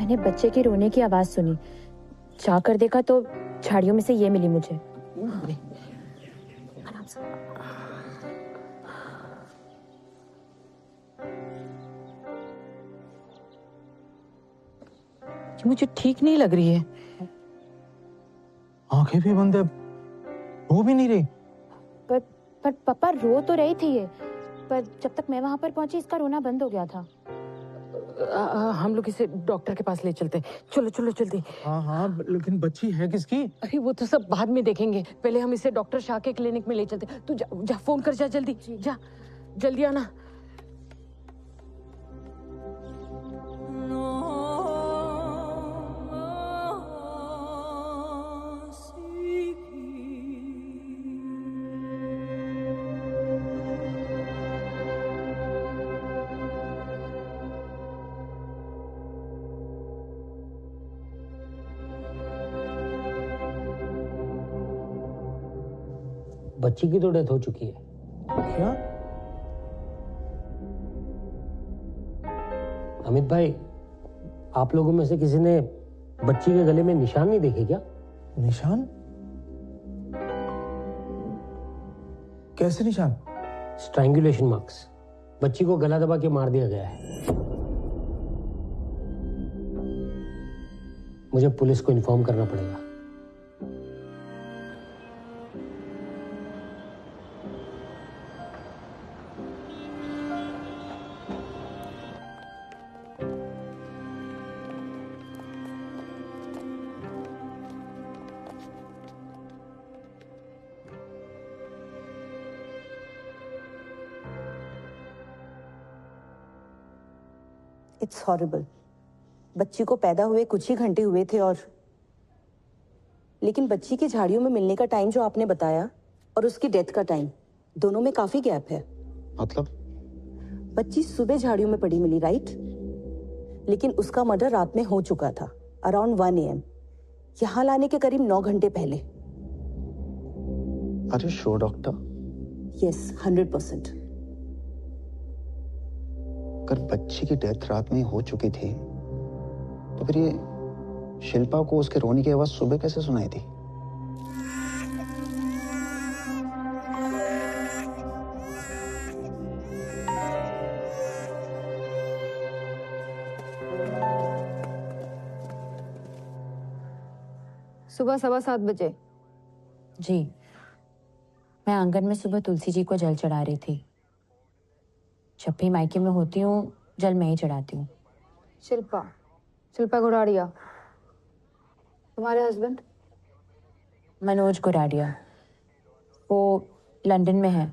मैंने बच्चे के रोने की आवाज सुनी, जाकर देखा तो झाड़ियों में से ये मिली मुझे। मुझे ठीक नहीं लग रही है। आंखें भी बंद है, रो भी नहीं रही। पर पापा रो तो रही थी ये, पर जब तक मैं वहां पर पहुंची इसका रोना बंद हो गया था। हम लोग इसे डॉक्टर के पास ले चलते। चलो चलो जल्दी। हाँ, लेकिन बच्ची है किसकी? अरे वो तो सब बाद में देखेंगे, पहले हम इसे डॉक्टर शाह के क्लिनिक में ले चलते। तू जा फोन कर, जा जल्दी, जा जल्दी आना। बच्ची की तो डेथ हो चुकी है। क्या? अमित भाई, आप लोगों में से किसी ने बच्ची के गले में निशान नहीं देखे क्या? निशान? कैसे निशान? Strangulation marks. बच्ची को गला दबा के मार दिया गया है। मुझे पुलिस को इन्फॉर्म करना पड़ेगा। It's horrible. बच्ची को पैदा हुए कुछ ही घंटे हुए थे लेकिन बच्ची की झाड़ियों में मिलने का टाइम जो आपने बताया और उसकी डेथ का टाइम, दोनों में काफी गैप है। मतलब? बच्ची सुबह झाड़ियों में पड़ी मिली, राइट? लेकिन उसका मर्डर रात में हो चुका था, अराउंड 1 AM, यहां लाने के करीब 9 घंटे पहले। Are you sure doctor? Yes, 100%। अगर बच्ची की डेथ रात में हो चुकी थी तो फिर ये शिल्पा को उसके रोने की आवाज सुबह कैसे सुनाई थी? सुबह 7:15 बजे। जी, मैं आंगन में सुबह तुलसी जी को जल चढ़ा रही थी। जब भी मायके में होती हूँ जल मैं ही चढ़ाती हूँ। शिल्पा गुराड़िया, तुम्हारे हस्बैंड? मनोज गुराड़िया, वो लंदन में है,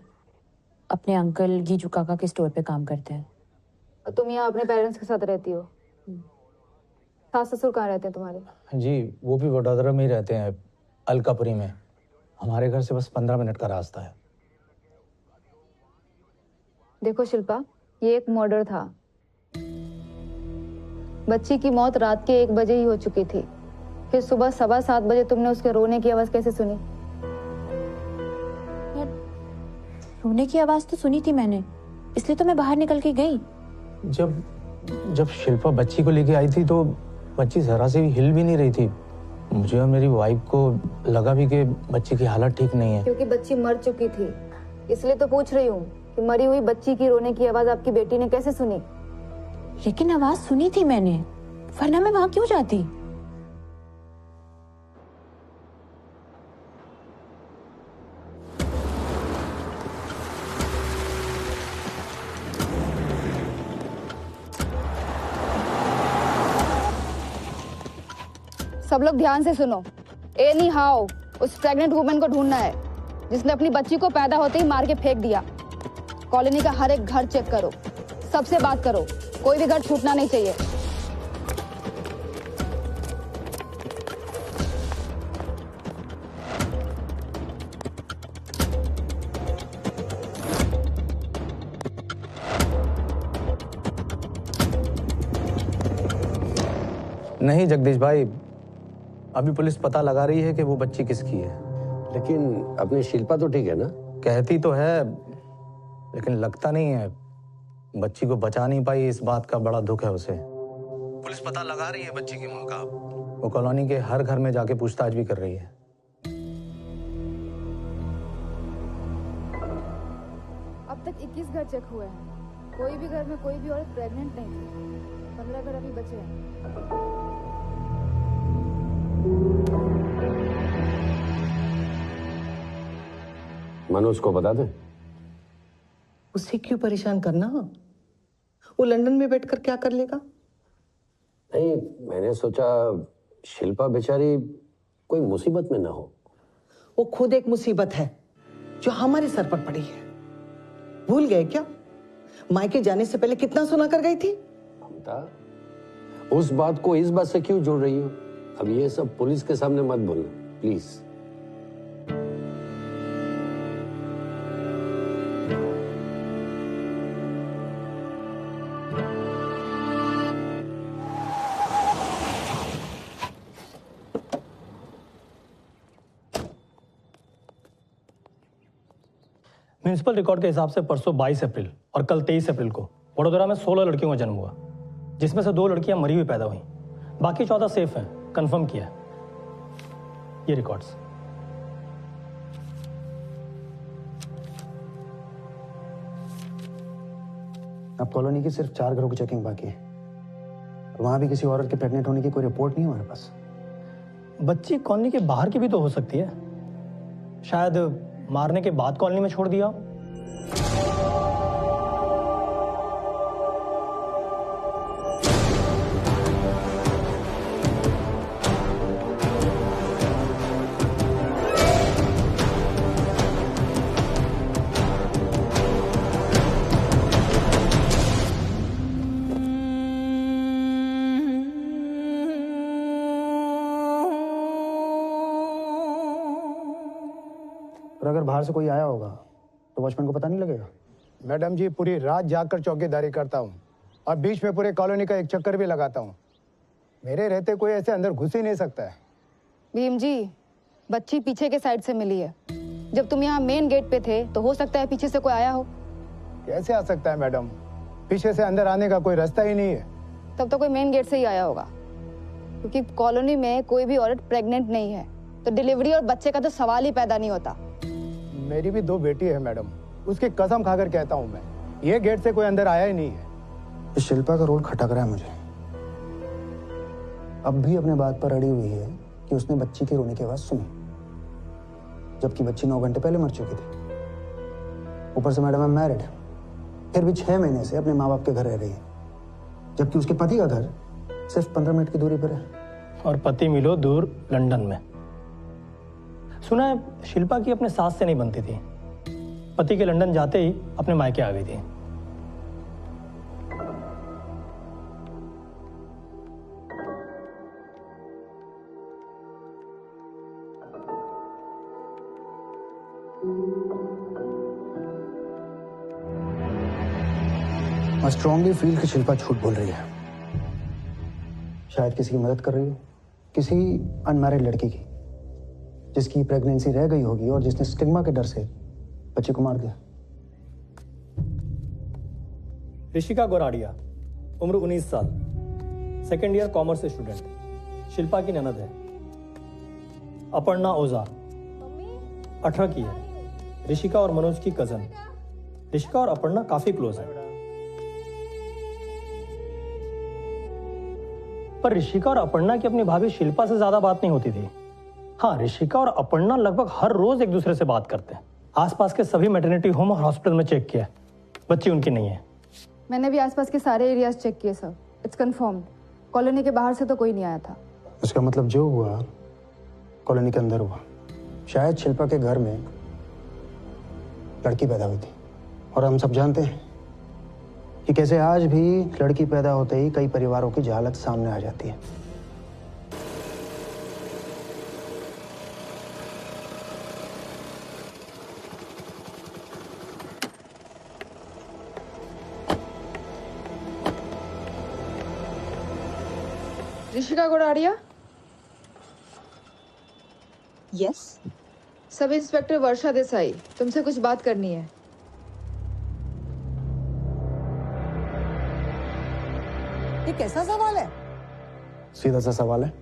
अपने अंकल गीजू काका के स्टोर पे काम करते हैं। और तुम यहाँ अपने पेरेंट्स के साथ रहती हो? सास ससुर कहाँ रहते हैं तुम्हारे? जी, वो भी वडोदरा में ही रहते हैं, अलकापुरी में। हमारे घर से बस 15 मिनट का रास्ता है। देखो शिल्पा, ये एक मर्डर था। बच्ची की मौत रात के 1 बजे ही हो चुकी थी। फिर सुबह 7:15 बजे तुमने उसके रोने की आवाज कैसे सुनी? रोने की आवाज तो सुनी थी मैंने, इसलिए तो मैं बाहर निकल के गई। जब शिल्पा बच्ची को लेके आई थी तो बच्ची जरा से भी हिल भी नहीं रही थी। मुझे और मेरी वाइफ को लगा भी कि बच्ची की हालत ठीक नहीं है। क्योंकि बच्ची मर चुकी थी, इसलिए तो पूछ रही हूँ कि मरी हुई बच्ची की रोने की आवाज आपकी बेटी ने कैसे सुनी? लेकिन आवाज सुनी थी मैंने, वरना मैं वहां क्यों जाती? सब लोग ध्यान से सुनो। एनी हाउ उस प्रेग्नेंट वुमन को ढूंढना है जिसने अपनी बच्ची को पैदा होते ही मार के फेंक दिया। कॉलोनी का हर एक घर चेक करो, सबसे बात करो, कोई भी घर छूटना नहीं चाहिए। नहीं जगदीश भाई, अभी पुलिस पता लगा रही है कि वो बच्ची किसकी है। लेकिन अपनी शिल्पा तो ठीक है ना? कहती तो है, लेकिन लगता नहीं है। बच्ची को बचा नहीं पाई, इस बात का बड़ा दुख है उसे। पुलिस पता लगा रही है बच्ची की मां का। वो कॉलोनी के हर घर में जाके पूछताछ भी कर रही है। अब तक 21 घर चेक हुए हैं, कोई भी घर में कोई भी औरत प्रेग्नेंट नहीं थी। 15 घर अभी बचे हैं। मनोज को बता दे। उसे क्यों परेशान करना? वो लंदन में बैठकर क्या कर लेगा? नहीं, मैंने सोचा शिल्पा बेचारी कोई मुसीबत में ना हो। वो खुद एक मुसीबत है जो हमारे सर पर पड़ी है। भूल गए क्या मायके जाने से पहले कितना सुना कर गई थी? ममता, उस बात को इस बात से क्यों जोड़ रही हो? अब ये सब पुलिस के सामने मत बोलना प्लीज। म्युनिसिपल रिकॉर्ड के हिसाब से परसों 22 अप्रैल और कल 23 अप्रैल को वडोदरा में 16 लड़कियों का जन्म हुआ, जिसमें से 2 लड़कियां मरी हुई पैदा हुई। बाकी 14 सेफ हैं, कंफर्म किया है। ये रिकॉर्ड्स। अब कॉलोनी की सिर्फ 4 घरों की चेकिंग बाकी है। वहां भी किसी औरत के प्रेग्नेंट होने की कोई रिपोर्ट नहीं है हमारे पास। बच्ची कॉलोनी के बाहर की भी तो हो सकती है, शायद मारने के बाद कॉलोनी में छोड़ दिया। और अगर बाहर से कोई आया होगा तो वॉचमैन को पता नहीं लगेगा? मैडम जी, पूरी रात जागकर चौकीदारी करता हूँ और बीच में पूरे कॉलोनी का एक चक्कर भी लगाता हूँ। मेरे रहते कोई ऐसे अंदर घुस ही नहीं सकता है। भीम जी, बच्ची पीछे के साइड से मिली है। जब तुम यहाँ मेन गेट पे थे तो हो सकता है पीछे से कोई आया हो। कैसे आ सकता है मैडम? पीछे से अंदर आने का कोई रास्ता ही नहीं है। तब तो कोई मेन गेट से ही आया होगा, क्योंकि कॉलोनी में कोई भी औरत प्रेग्नेंट नहीं है, तो डिलीवरी और बच्चे का तो सवाल ही पैदा नहीं होता। मेरी भी 2 बेटी है मैडम, उसकी कसम खाकर कहता हूँ मैं, ये गेट से कोई अंदर आया ही नहीं है। इस शिल्पा का रोल खटक रहा है मुझे। अब भी अपने बात पर अड़ी हुई है कि उसने बच्ची के रोने की आवाज सुनी, जबकि बच्ची 9 घंटे पहले मर चुकी थी। ऊपर से मैडम है मैरिड, फिर भी 6 महीने से अपने माँ बाप के घर रह रही है, जबकि उसके पति का घर सिर्फ 15 मिनट की दूरी पर है। और पति मिलो दूर लंदन में। सुना है शिल्पा की अपने सास से नहीं बनती थी, पति के लंदन जाते ही अपने मायके आ गई थी। मैं स्ट्रांगली फील कि शिल्पा झूठ बोल रही है। शायद किसी की मदद कर रही हो, किसी अनमैरिड लड़की की, जिसकी प्रेगनेंसी रह गई होगी और जिसने स्टिग्मा के डर से बच्चे को मार दिया। ऋषिका गोराडिया, उम्र 19 साल, second year commerce student, Shilpa की ननद है। अपर्णा ओझा 18 की है, ऋषिका और मनोज की कजन। ऋषिका और अपर्णा काफी क्लोज है, पर ऋषिका और अपर्णा की अपनी भाभी शिल्पा से ज्यादा बात नहीं होती थी। हाँ, ऋषिका और अपर्णा लगभग हर रोज एक दूसरे से बात करते हैं। आसपास के सभी मैटरनिटी होम और हॉस्पिटल में चेक किया, बच्ची उनकी नहीं है। मैंने भी आसपास के सारे एरियाज चेक किए सर, इट्स कंफर्म्ड। कॉलोनी के बाहर से तो कोई नहीं आया था। इसका मतलब जो हुआ कॉलोनी के अंदर हुआ। शायद शिल्पा के घर में लड़की पैदा हुई थी, और हम सब जानते हैं कि कैसे आज भी लड़की पैदा होते ही कई परिवारों की जहालत सामने आ जाती है। Rishika Goradia? Yes. Sub inspector Varsha Desai, तुमसे कुछ बात करनी है। ये कैसा सवाल है? सीधा सा सवाल है,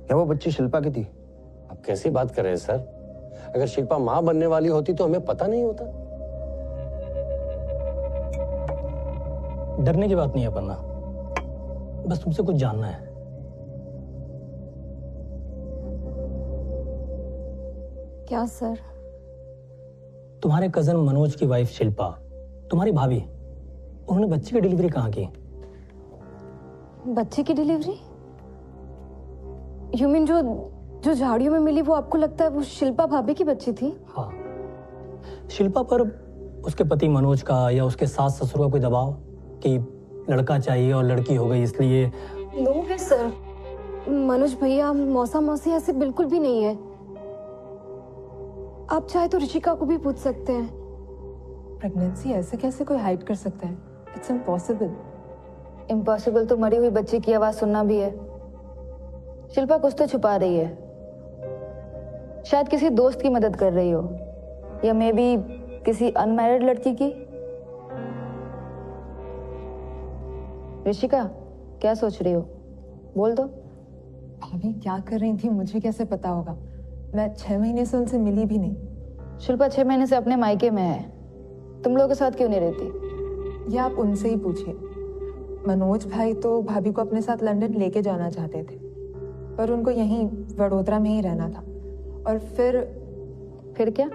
क्या वो बच्ची शिल्पा की थी? आप कैसी बात कर रहे हैं सर? अगर शिल्पा मां बनने वाली होती तो हमें पता नहीं होता। डरने की बात नहीं है पन्ना, बस तुमसे कुछ जानना है। क्या सर? तुम्हारे कजन मनोज की वाइफ शिल्पा, तुम्हारी भाभी, उन्होंने बच्चे की डिलीवरी कहाँ की? बच्चे की डिलीवरी? यू मीन जो जो झाड़ियों में मिली, वो आपको लगता है वो शिल्पा भाभी की बच्ची थी? हाँ, शिल्पा पर उसके पति मनोज का या उसके सास ससुर का कोई दबाव कि लड़का चाहिए और लड़की हो गई इसलिए? नो है सर, मनोज भैया, मौसा मौसी ऐसे बिल्कुल भी नहीं है। आप चाहे तो ऋषिका को भी पूछ सकते हैं। प्रेगनेंसी ऐसे कैसे कोई हाइड कर सकता है? It's impossible. इम्पॉसिबल तो मरी हुई बच्ची की आवाज सुनना भी है। शिल्पा कुछ तो छुपा रही है, शायद किसी दोस्त की मदद कर रही हो, या मे बी किसी अनमैरिड लड़की की। ऋषिका, क्या सोच रही हो? बोल दो। भाभी क्या कर रही थी मुझे कैसे पता होगा? मैं 6 महीने से उनसे मिली भी नहीं। शिल्पा 6 महीने से अपने मायके में है, तुम लोगों के साथ क्यों नहीं रहती? ये आप उनसे ही पूछिए। मनोज भाई तो भाभी को अपने साथ लंदन लेके जाना चाहते थे, पर उनको यहीं वडोदरा में ही रहना था। और फिर क्या?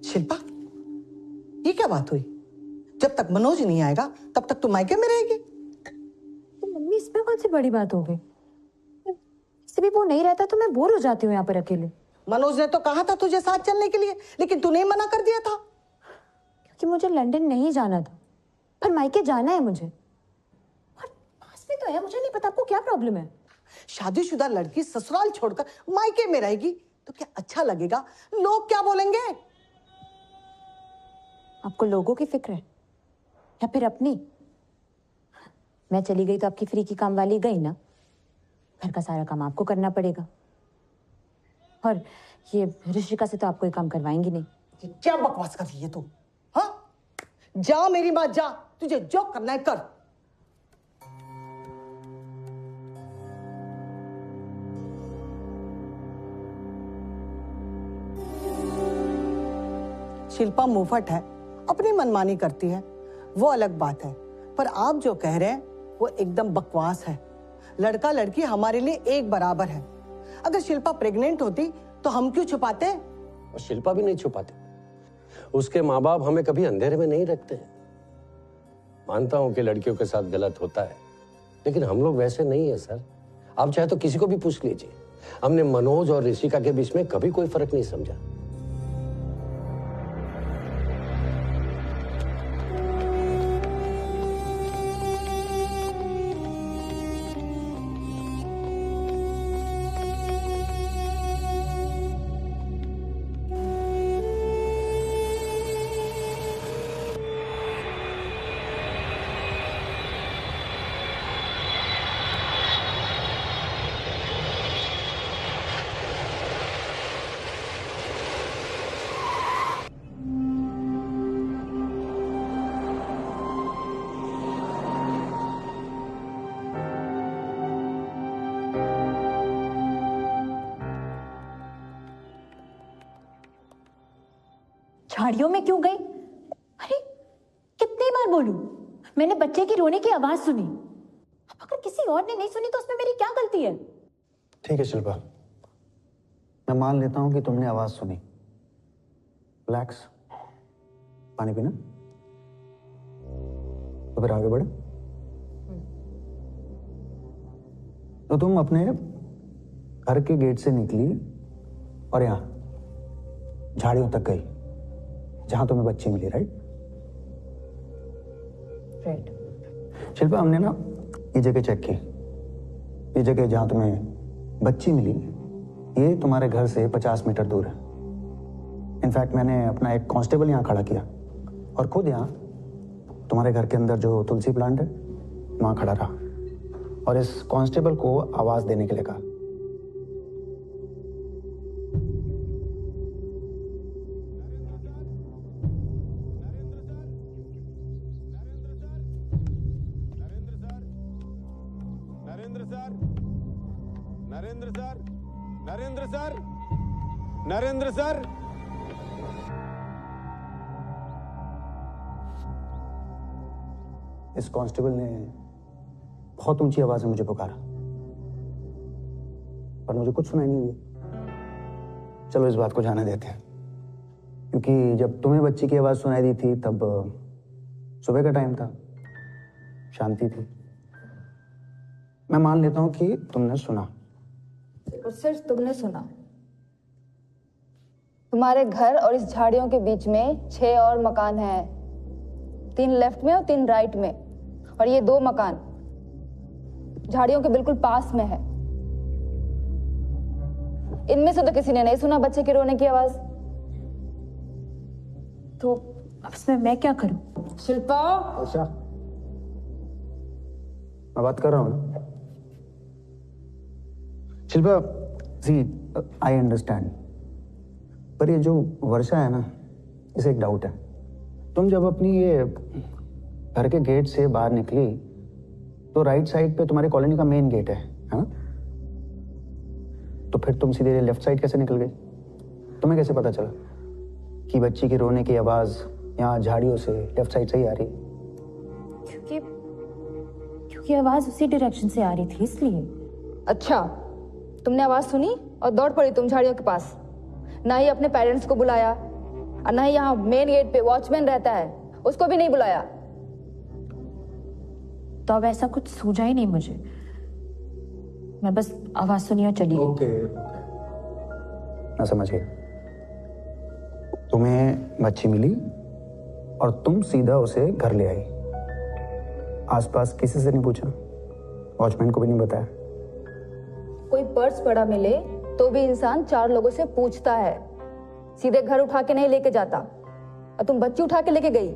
शिल्पा, ये क्या बात हुई? जब तक मनोज नहीं आएगा तब तक तू मायके में रहेगी? तो मम्मी, इसमें कौन सी बड़ी बात हो गई? इससे भी वो नहीं रहता तो मैं बोर हो जाती हूँ यहाँ पर अकेले। मनोज ने तो कहा था तुझे साथ चलने के लिए, लेकिन तूने मना कर दिया था। क्योंकि मुझे लंदन नहीं जाना था, पर मायके जाना है मुझे। और पास में तो है, मुझे नहीं पता आपको क्या प्रॉब्लम है। शादीशुदा लड़की ससुराल छोड़कर मायके में रहेगी तो क्या अच्छा लगेगा? लोग क्या बोलेंगे? आपको लोगों की फिक्र है या फिर अपनी? मैं चली गई तो आपकी फ्री की काम वाली गई ना, घर का सारा काम आपको करना पड़ेगा। और ये ऋषिका से तो आप कोई काम करवाएंगी नहीं। क्या बकवास कर रही है तू? हाँ, जा मेरी माँ जा, तुझे जो करना है कर। शिल्पा मुफट है, अपनी मनमानी करती है, वो अलग बात है, पर आप जो कह रहे हैं वो एकदम बकवास है। लड़का लड़की हमारे लिए एक बराबर है। अगर शिल्पा प्रेग्नेंट होती तो हम क्यों छुपाते? और शिल्पा भी नहीं छुपाती। उसके माँ बाप हमें कभी अंधेरे में नहीं रखते हैं। मानता हूं कि लड़कियों के साथ गलत होता है, लेकिन हम लोग वैसे नहीं है सर। आप चाहे तो किसी को भी पूछ लीजिए, हमने मनोज और ऋषिका के बीच में कभी कोई फर्क नहीं समझा। झाड़ियों में क्यों गई? अरे कितनी बार बोलूं, मैंने बच्चे की रोने की आवाज सुनी। अब अगर किसी और ने नहीं सुनी तो उसमें मेरी क्या गलती है? ठीक है शिल्पा, मैं मान लेता हूं कि तुमने आवाज सुनी। रिलैक्स, पानी पीना? तो फिर आगे बढ़े। तो तुम अपने घर के गेट से निकली और यहां झाड़ियों तक गई जहां तुम्हें बच्ची मिली, राइट? शिल्पा, हमने ना ये जगह चेक की। ये जगह जहां तुम्हें बच्ची मिली, ये तुम्हारे घर से 50 मीटर दूर है। इनफैक्ट मैंने अपना एक कांस्टेबल यहाँ खड़ा किया और खुद यहाँ तुम्हारे घर के अंदर जो तुलसी प्लांट है वहां खड़ा रहा और इस कांस्टेबल को आवाज देने के लिए कहा। Sir, Narendra sir, Narendra sir, Narendra sir. इस कांस्टेबल ने बहुत ऊंची आवाज में मुझे पुकारा, पर मुझे कुछ सुनाई नहीं दिया। चलो इस बात को जाने देते हैं, क्योंकि जब तुम्हें बच्ची की आवाज सुनाई दी थी तब सुबह का टाइम था, शांति थी। मैं मान लेता हूं कि तुमने सुना। और सिर्फ तुमने सुना। तुम्हारे घर और इस झाड़ियों के बीच में 6 और मकान हैं, 3 लेफ्ट में और 3 राइट में, और ये 2 मकान झाड़ियों के बिल्कुल पास में है। इनमें से तो किसी ने नहीं सुना बच्चे के रोने की आवाज। तो अब इसमें मैं क्या करूं? शिल्पा, अच्छा, मैं बात कर रहा हूं ना। शिल्पा, सी आई अंडरस्टैंड, पर ये जो वर्षा है ना, इसे एक डाउट है। तुम जब अपनी ये घर के गेट से बाहर निकली तो राइट साइड पे तुम्हारी कॉलोनी का मेन गेट है ना? तो फिर तुम सीधे लेफ्ट साइड कैसे निकल गई? तुम्हें कैसे पता चला कि बच्ची की रोने की आवाज यहाँ झाड़ियों से लेफ्ट साइड से ही आ रही? क्योंकि आवाज उसी डायरेक्शन से आ रही थी, इसलिए। अच्छा, तुमने आवाज सुनी और दौड़ पड़ी तुम झाड़ियों के पास। ना ही अपने पेरेंट्स को बुलाया, और ना ही यहाँ मेन गेट पे वॉचमैन रहता है, उसको भी नहीं बुलाया। तो अब ऐसा कुछ सूझा ही नहीं मुझे। मैं बस आवाज सुनी और चली। ओके, मैं समझ गया। तुम्हें बच्ची मिली और तुम सीधा उसे घर ले आई। आसपास किसी से नहीं पूछा, वॉचमैन को भी नहीं बताया? कोई पर्स पड़ा मिले तो भी इंसान 4 लोगों से पूछता है, सीधे घर उठा के नहीं लेके जाता। और तुम बच्ची उठा के लेके गई।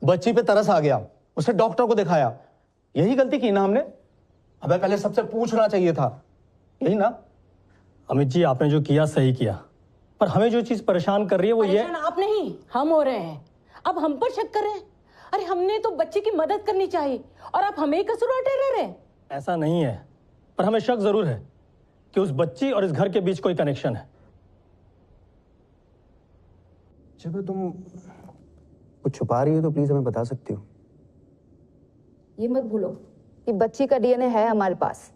बच्ची पे तरस आ गया, उसे डॉक्टर को दिखाया, यही गलती की ना हमने? अबे पहले सबसे पूछना चाहिए था, यही ना? अमित जी, आपने जो किया सही किया, पर हमें जो चीज परेशान कर रही है वो ये। आप नहीं, हम हो रहे हैं। अब हम पर शक कर रहे हैं। अरे हमने तो बच्ची की मदद करनी चाहिए और आप हमें कसूरवार ठहरा रहे हैं। ऐसा नहीं है, पर हमें शक जरूर है कि उस बच्ची और इस घर के बीच कोई कनेक्शन है। जब तुम कुछ छुपा रही हो तो प्लीज हमें बता सकती हो। ये मत भूलो कि बच्ची का डीएनए है हमारे पास।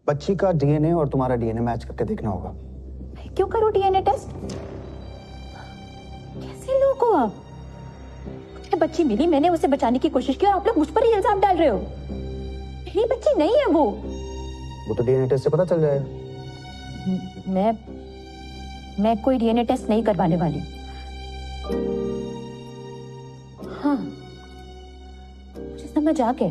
बच्ची का डीएनए और तुम्हारा डीएनए मैच करके देखना होगा। क्यों करूं डीएनए टेस्ट? कैसे लोग हो आप? मुझे बच्ची मिली, मैंने उसे बचाने की कोशिश की और आप लोग मुझ पर ही इल्जाम डाल रहे हो। मेरी बच्ची नहीं है वो। तो डीएनए टेस्ट से पता चल जाएगा। मैं कोई डीएनए टेस्ट नहीं करवाने वाली। हाँ, मुझे समझ आ गया।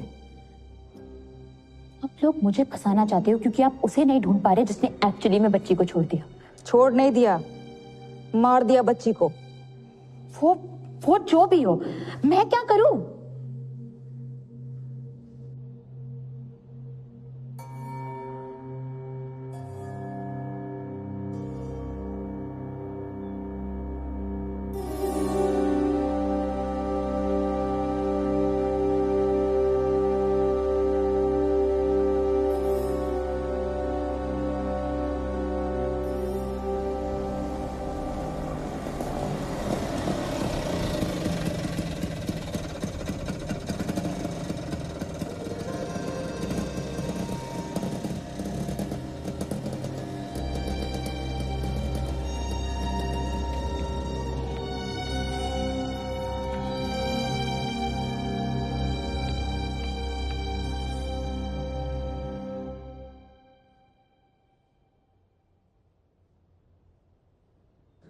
आप लोग मुझे फंसाना चाहते हो क्योंकि आप उसे नहीं ढूंढ पा रहे जिसने एक्चुअली में बच्ची को छोड़ दिया। छोड़ नहीं दिया, मार दिया बच्ची को। वो जो भी हो, मैं क्या करूं?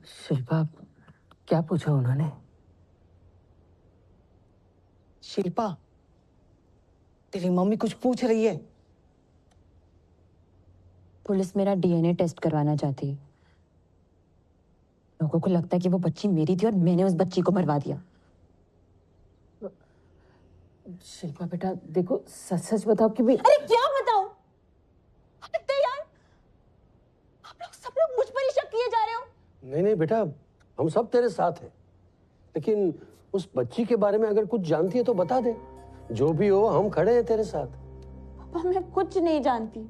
शिल्पा, क्या पूछा उन्होंने? शिल्पा, तेरी मम्मी कुछ पूछ रही है। पुलिस मेरा डीएनए टेस्ट करवाना चाहती है। लोगों को लगता है कि वो बच्ची मेरी थी और मैंने उस बच्ची को मरवा दिया। शिल्पा बेटा देखो, सच सच बताओ कि भी। अरे क्या बताओ? अरे यार, आप लोग सब लोग मुझ पर ही शक किए जा रहे हो। नहीं नहीं बेटा, हम सब तेरे साथ हैं, लेकिन उस बच्ची के बारे में अगर कुछ जानती है तो बता दे। जो भी हो, हम खड़े हैं तेरे साथ। पापा मैं कुछ नहीं जानती।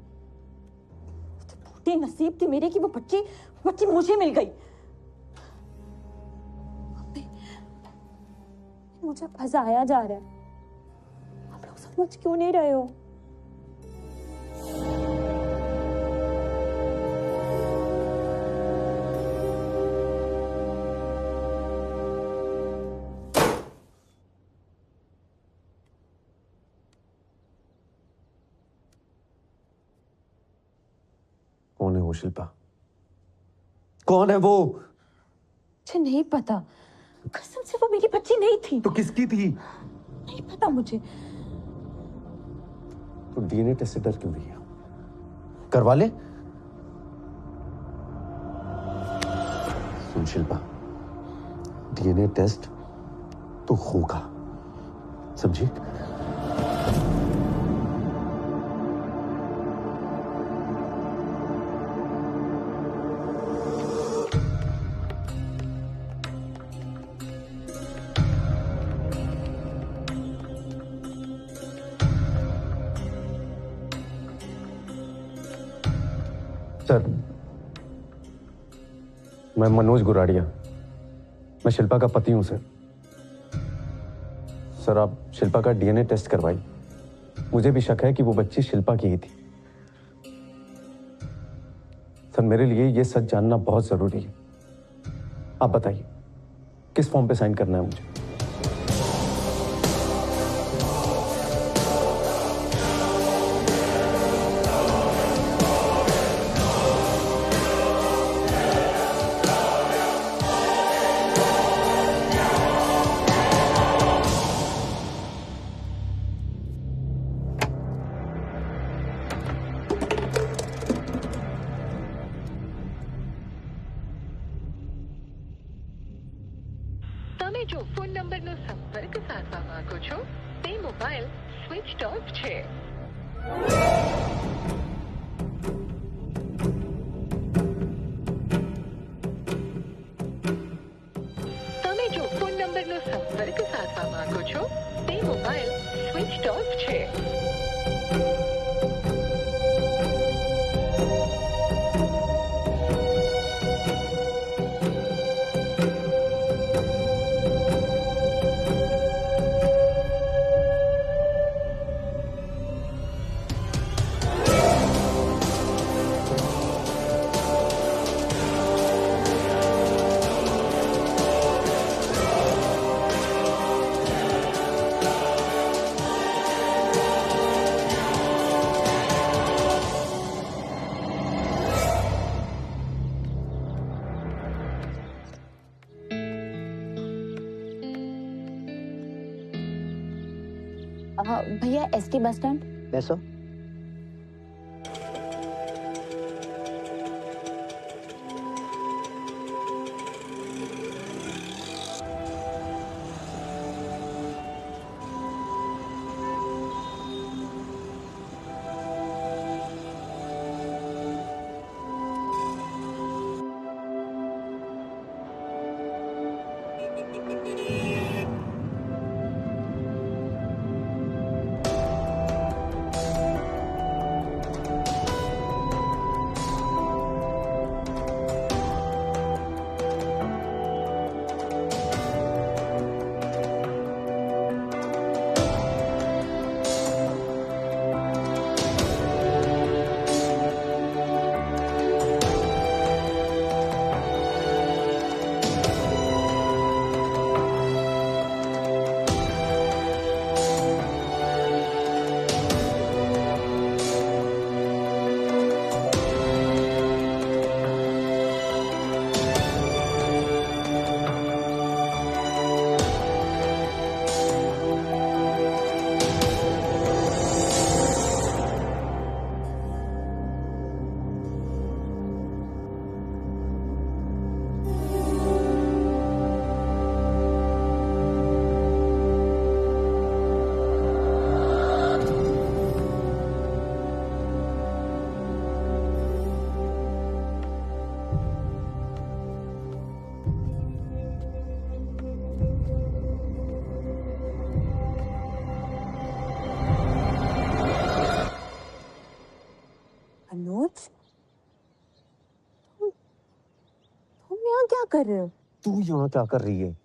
तो फूटी नसीब थी मेरी कि वो बच्ची मुझे मिल गई। मुझे फंसाया जा रहा है। आप लोग समझ क्यों नहीं रहे हो? कौन है वो शिल्पा? कौन है वो? मुझे नहीं पता, कसम से वो मेरी बच्ची नहीं थी। तो किसकी थी? नहीं पता मुझे। तो डीएनए टेस्ट से डर क्यों रही है? करवा ले। सुन शिल्पा, डीएनए टेस्ट तो होगा, समझी? सर, मैं मनोज गुराड़िया, मैं शिल्पा का पति हूं सर। सर, आप शिल्पा का डीएनए टेस्ट करवाइए। मुझे भी शक है कि वो बच्ची शिल्पा की ही थी। सर, मेरे लिए ये सच जानना बहुत जरूरी है। आप बताइए, किस फॉर्म पे साइन करना है मुझे? તમે જો ફોન નંબરનો સંપર્ક સાધવા માંગો છો તે મોબાઈલ સ્વિચ ઓફ છે। તમે જો ફોન નંબરનો સંપર્ક સાધવા માંગો છો તે મોબાઈલ સ્વિચ ઓફ છે। भैया एसटी बस स्टैंड। बैसो। कर रहे हो? तू यहाँ क्या कर रही है?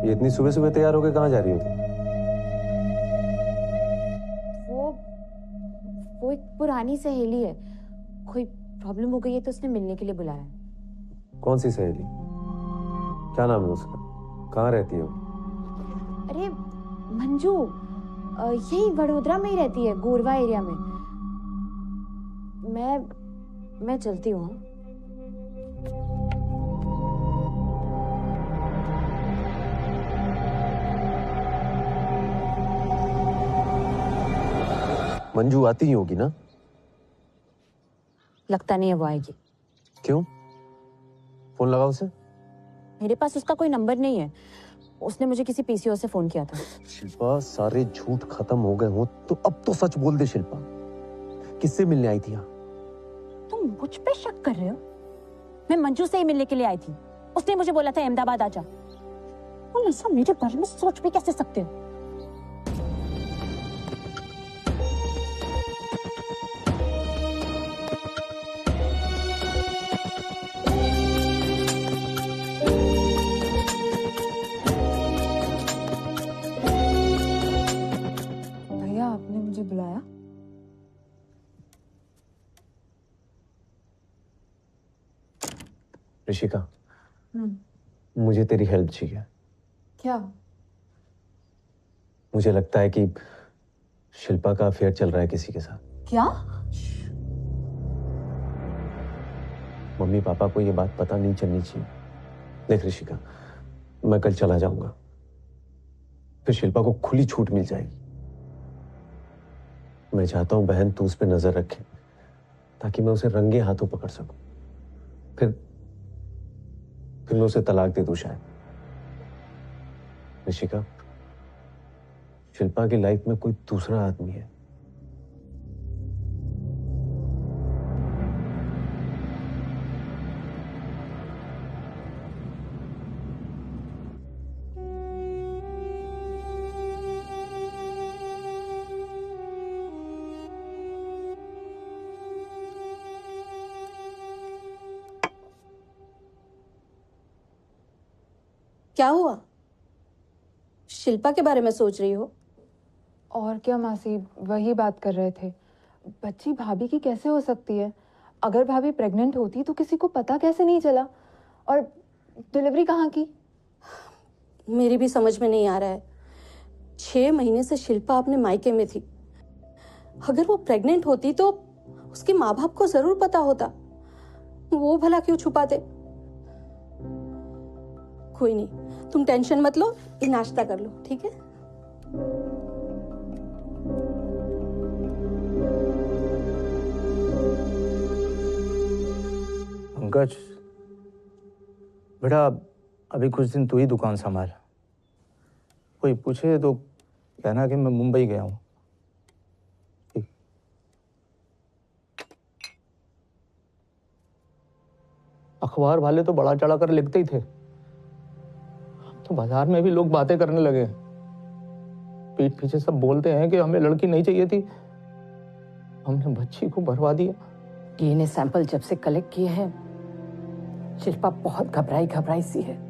ये इतनी सुबह सुबह तैयार होकर कहाँ जा रही हो तुम? वो एक पुरानी सहेली है, कोई प्रॉब्लम हो गई है तो उसने मिलने के लिए बुलाया है। कौन सी सहेली? क्या नाम है उसका? कहाँ रहती है वो? अरे मंजू, यही वडोदरा में ही रहती है, गोरवा एरिया में। मैं चलती हूँ। मंजू आती ही होगी ना? लगता नहीं है वो आएगी। क्यों? फोन लगाओ उसे। मेरे पास उसका कोई नंबर नहीं है, उसने मुझे किसी पीसीओ से फोन किया था। शिल्पा, सारे झूठ खत्म हो गए हो तो अब तो सच बोल दे शिल्पा, किससे मिलने आई थी यहाँ? तुम मुझ पे शक कर रहे हो? मैं मंजू से ही मिलने के लिए आई थी, उसने मुझे बोला था अहमदाबाद आजा। तुम ऐसा मेरे बारे में सोच भी कैसे सकते हो? आपने मुझे बुलाया? ऋषिका, मुझे तेरी हेल्प चाहिए। क्या? मुझे लगता है कि शिल्पा का अफेयर चल रहा है किसी के साथ। क्या? मम्मी पापा को ये बात पता नहीं चलनी चाहिए। देख ऋषिका, मैं कल चला जाऊंगा, फिर शिल्पा को खुली छूट मिल जाएगी। मैं चाहता हूं बहन तू उस पर नजर रखे ताकि मैं उसे रंगे हाथों पकड़ सकूं। फिर मैं उसे तलाक दे दूं शायद। ऋषिका, शिल्पा की लाइफ में कोई दूसरा आदमी है। क्या हुआ? शिल्पा के बारे में सोच रही हो? और क्या मासी, वही बात कर रहे थे। बच्ची भाभी की कैसे हो सकती है? अगर भाभी प्रेग्नेंट होती तो किसी को पता कैसे नहीं चला? और डिलीवरी कहाँ की? मेरी भी समझ में नहीं आ रहा है। 6 महीने से शिल्पा अपने मायके में थी। अगर वो प्रेग्नेंट होती तो उसके माँ बाप को जरूर पता होता। वो भला क्यों छुपाते? कोई नहीं, तुम टेंशन मत लो, ये नाश्ता कर लो, ठीक है? पंकज बेटा, अभी कुछ दिन तू ही दुकान संभाल। कोई पूछे तो कहना कि मैं मुंबई गया हूँ। अखबार वाले तो बड़ा चढ़ा कर लिखते ही थे, तो बाजार में भी लोग बातें करने लगे। पीठ पीछे सब बोलते हैं कि हमें लड़की नहीं चाहिए थी, हमने बच्ची को भरवा दिया। डीएनए सैंपल जब से कलेक्ट किए हैं, शिल्पा बहुत घबराई सी है।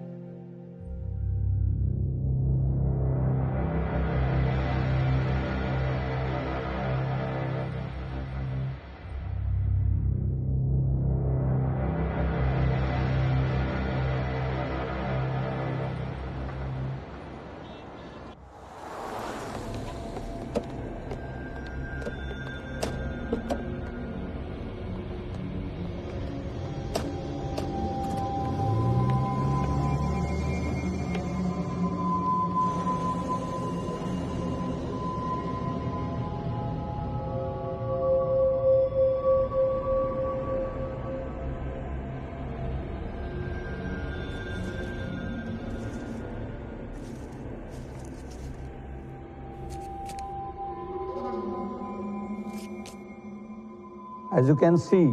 As you can see,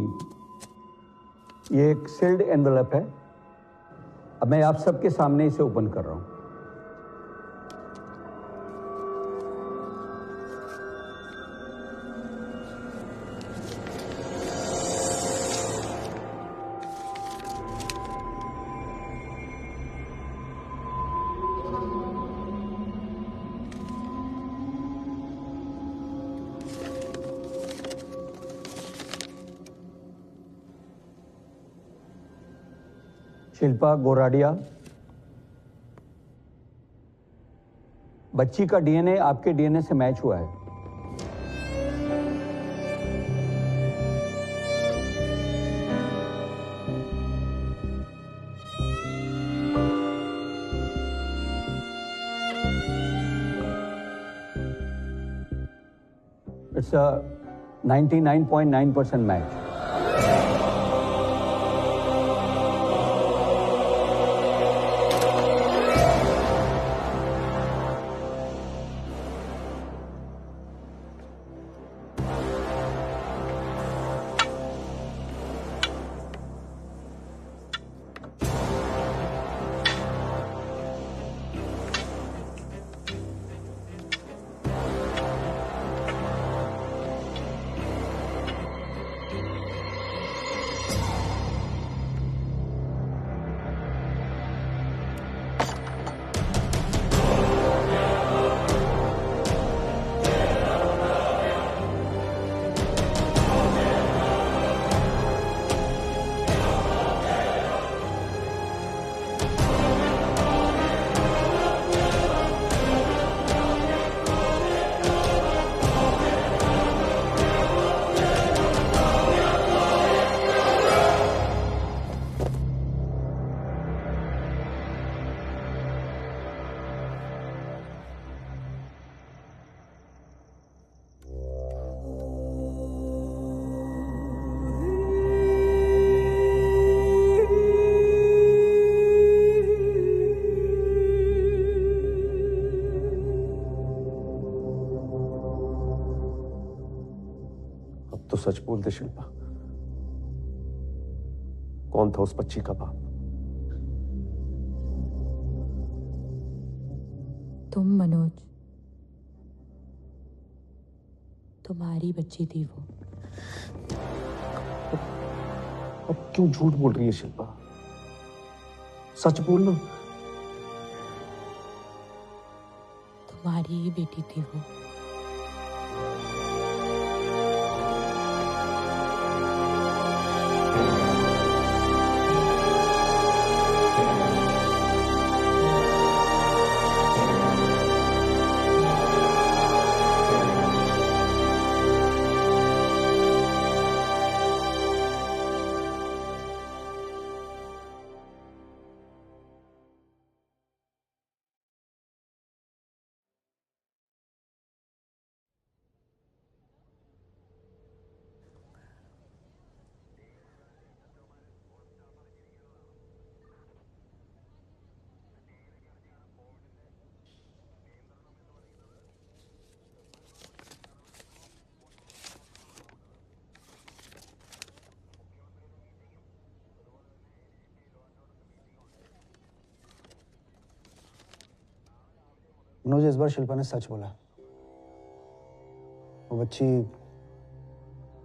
ये एक सील्ड एनवेलप है। अब मैं आप सबके सामने इसे ओपन कर रहा हूं। शिल्पा गोराडिया, बच्ची का डीएनए आपके डीएनए से मैच हुआ है। It's a 99.9% match. तो सच बोल दे शिल्पा, कौन था उस बच्ची का बाप? तुम मनोज, तुम्हारी बच्ची थी वो। अब क्यों झूठ बोल रही है शिल्पा? सच बोलना। तुम्हारी ही बेटी थी वो। मनोज, इस बार शिल्पा ने सच बोला। वो बच्ची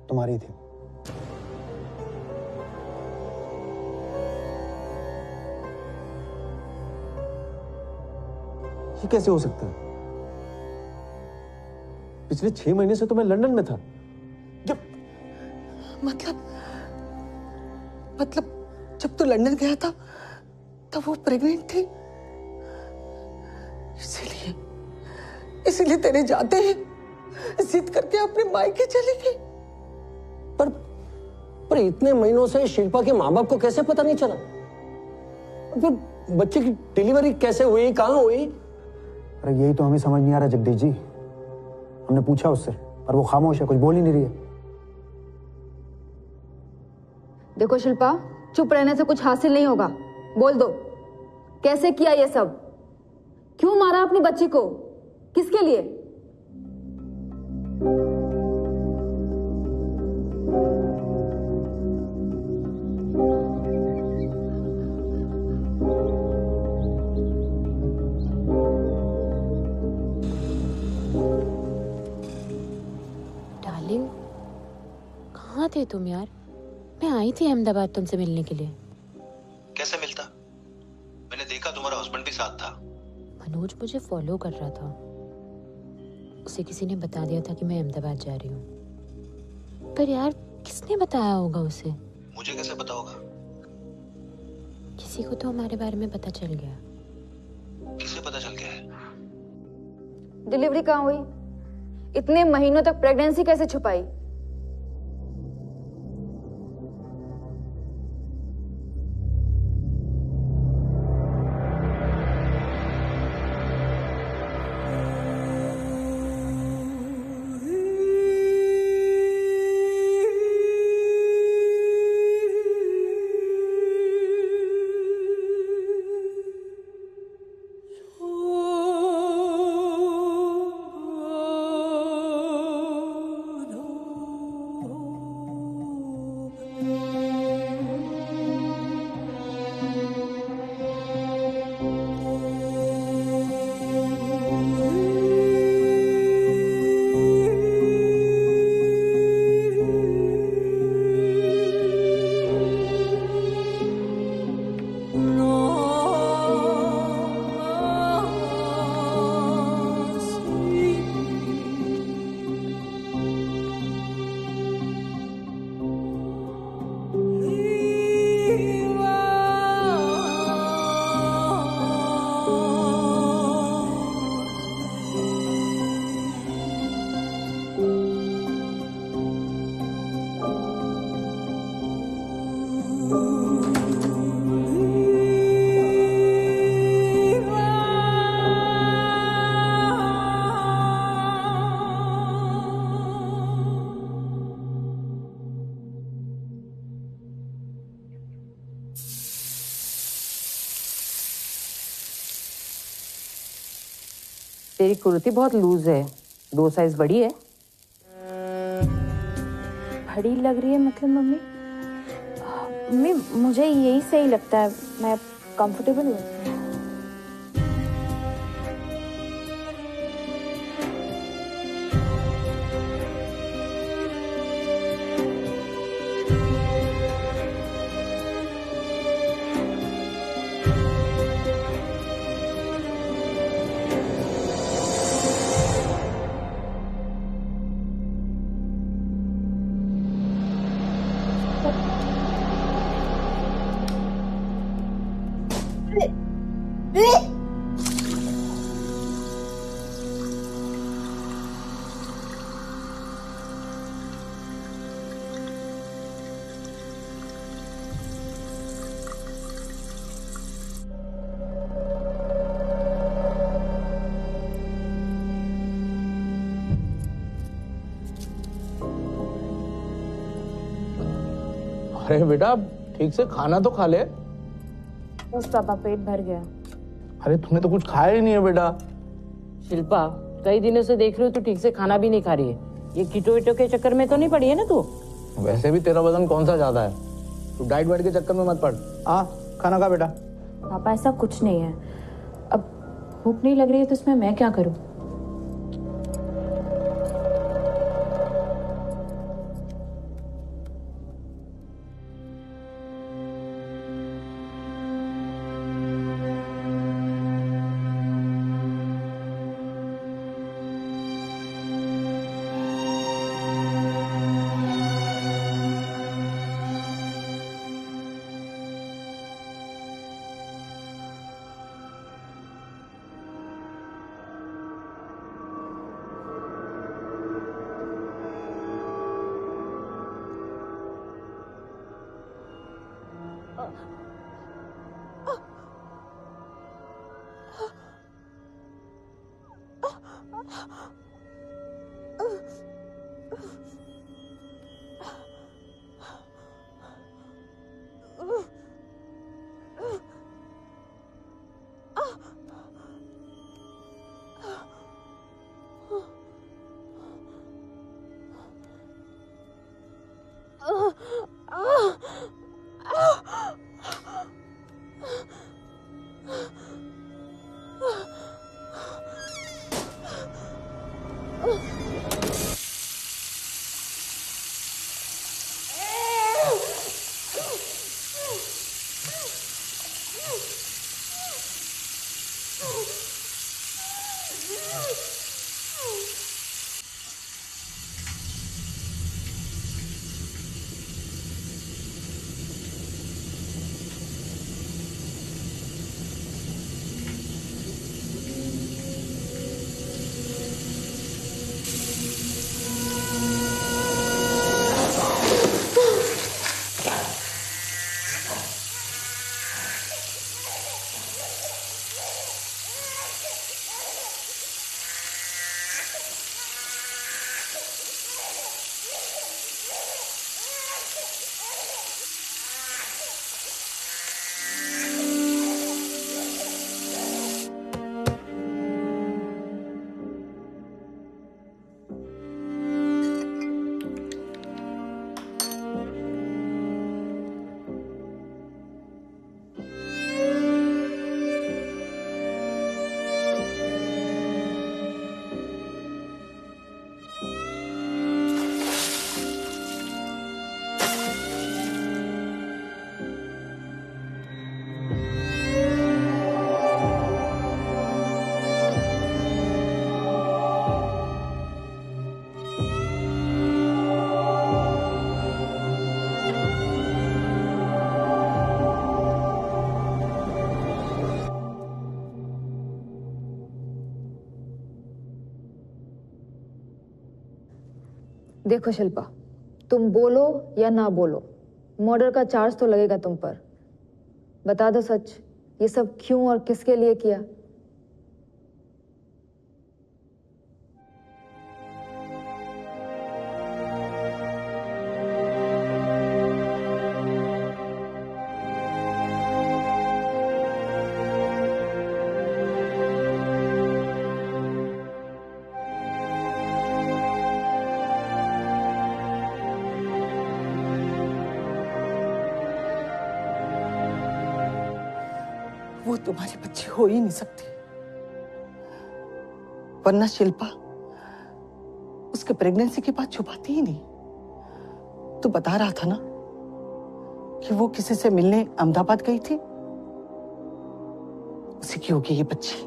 तुम्हारी थी। ये कैसे हो सकता है? पिछले 6 महीने से तो मैं लंदन में था। मतलब जब तू लंदन गया था तब वो प्रेग्नेंट थी, इसीलिए तेरे जाते ही जिद करके अपने मायके चली गई। पर इतने महीनों से शिल्पा के माँ बाप को कैसे पता नहीं चला? फिर बच्चे की डिलीवरी कैसे हुई, कहाँ हुई? अरे यही तो हमें समझ नहीं आ रहा जगदीश जी। हमने पूछा उससे पर वो खामोश है, कुछ बोल ही नहीं रही है। देखो शिल्पा, चुप रहने से कुछ हासिल नहीं होगा। बोल दो, कैसे किया ये सब? क्यों मारा अपनी बच्ची को? किसके लिए? डार्लिंग, कहाँ थे तुम यार? मैं आई थी अहमदाबाद तुमसे मिलने के लिए। कैसे मिलता? मैंने देखा तुम्हारा हस्बैंड भी साथ था। मनोज मुझे फॉलो कर रहा था। उसे किसी ने बता दिया था कि मैं अहमदाबाद जा रही हूँ। पर यार किसने बताया होगा उसे? मुझे कैसे पता होगा? किसी को तो हमारे बारे में पता चल गया। किसे पता चल गया है? डिलीवरी कहाँ हुई? इतने महीनों तक प्रेगनेंसी कैसे छुपाई? तेरी कुर्ती बहुत लूज है, 2 साइज बड़ी है। बड़ी लग रही है मतलब मम्मी? मम्मी मुझे यही सही लगता है, मैं कंफर्टेबल हूँ। अरे बेटा ठीक से खाना तो खा ले। बस पापा पेट भर गया। अरे तूने तो कुछ खाया ही नहीं है बेटा। शिल्पा कई दिनों से देख रही हो तू ठीक से खाना भी नहीं खा रही है। ये कीटो वीटो के चक्कर में तो नहीं पड़ी है ना तू? वैसे भी तेरा वजन कौन सा ज्यादा है, तू डाइट वाइट के चक्कर में मत पड़। खाना खा बेटा। पापा ऐसा कुछ नहीं है, अब भूख नहीं लग रही है तो इसमें मैं क्या करूं? देखो शिल्पा, तुम बोलो या ना बोलो, मर्डर का चार्ज तो लगेगा तुम पर। बता दो सच, ये सब क्यों और किसके लिए किया? वो तुम्हारी बच्ची हो ही नहीं सकती, वरना शिल्पा उसके प्रेगनेंसी की बात छुपाती ही नहीं। तू बता रहा था ना कि वो किसी से मिलने अहमदाबाद गई थी, उसी की होगी ये बच्ची।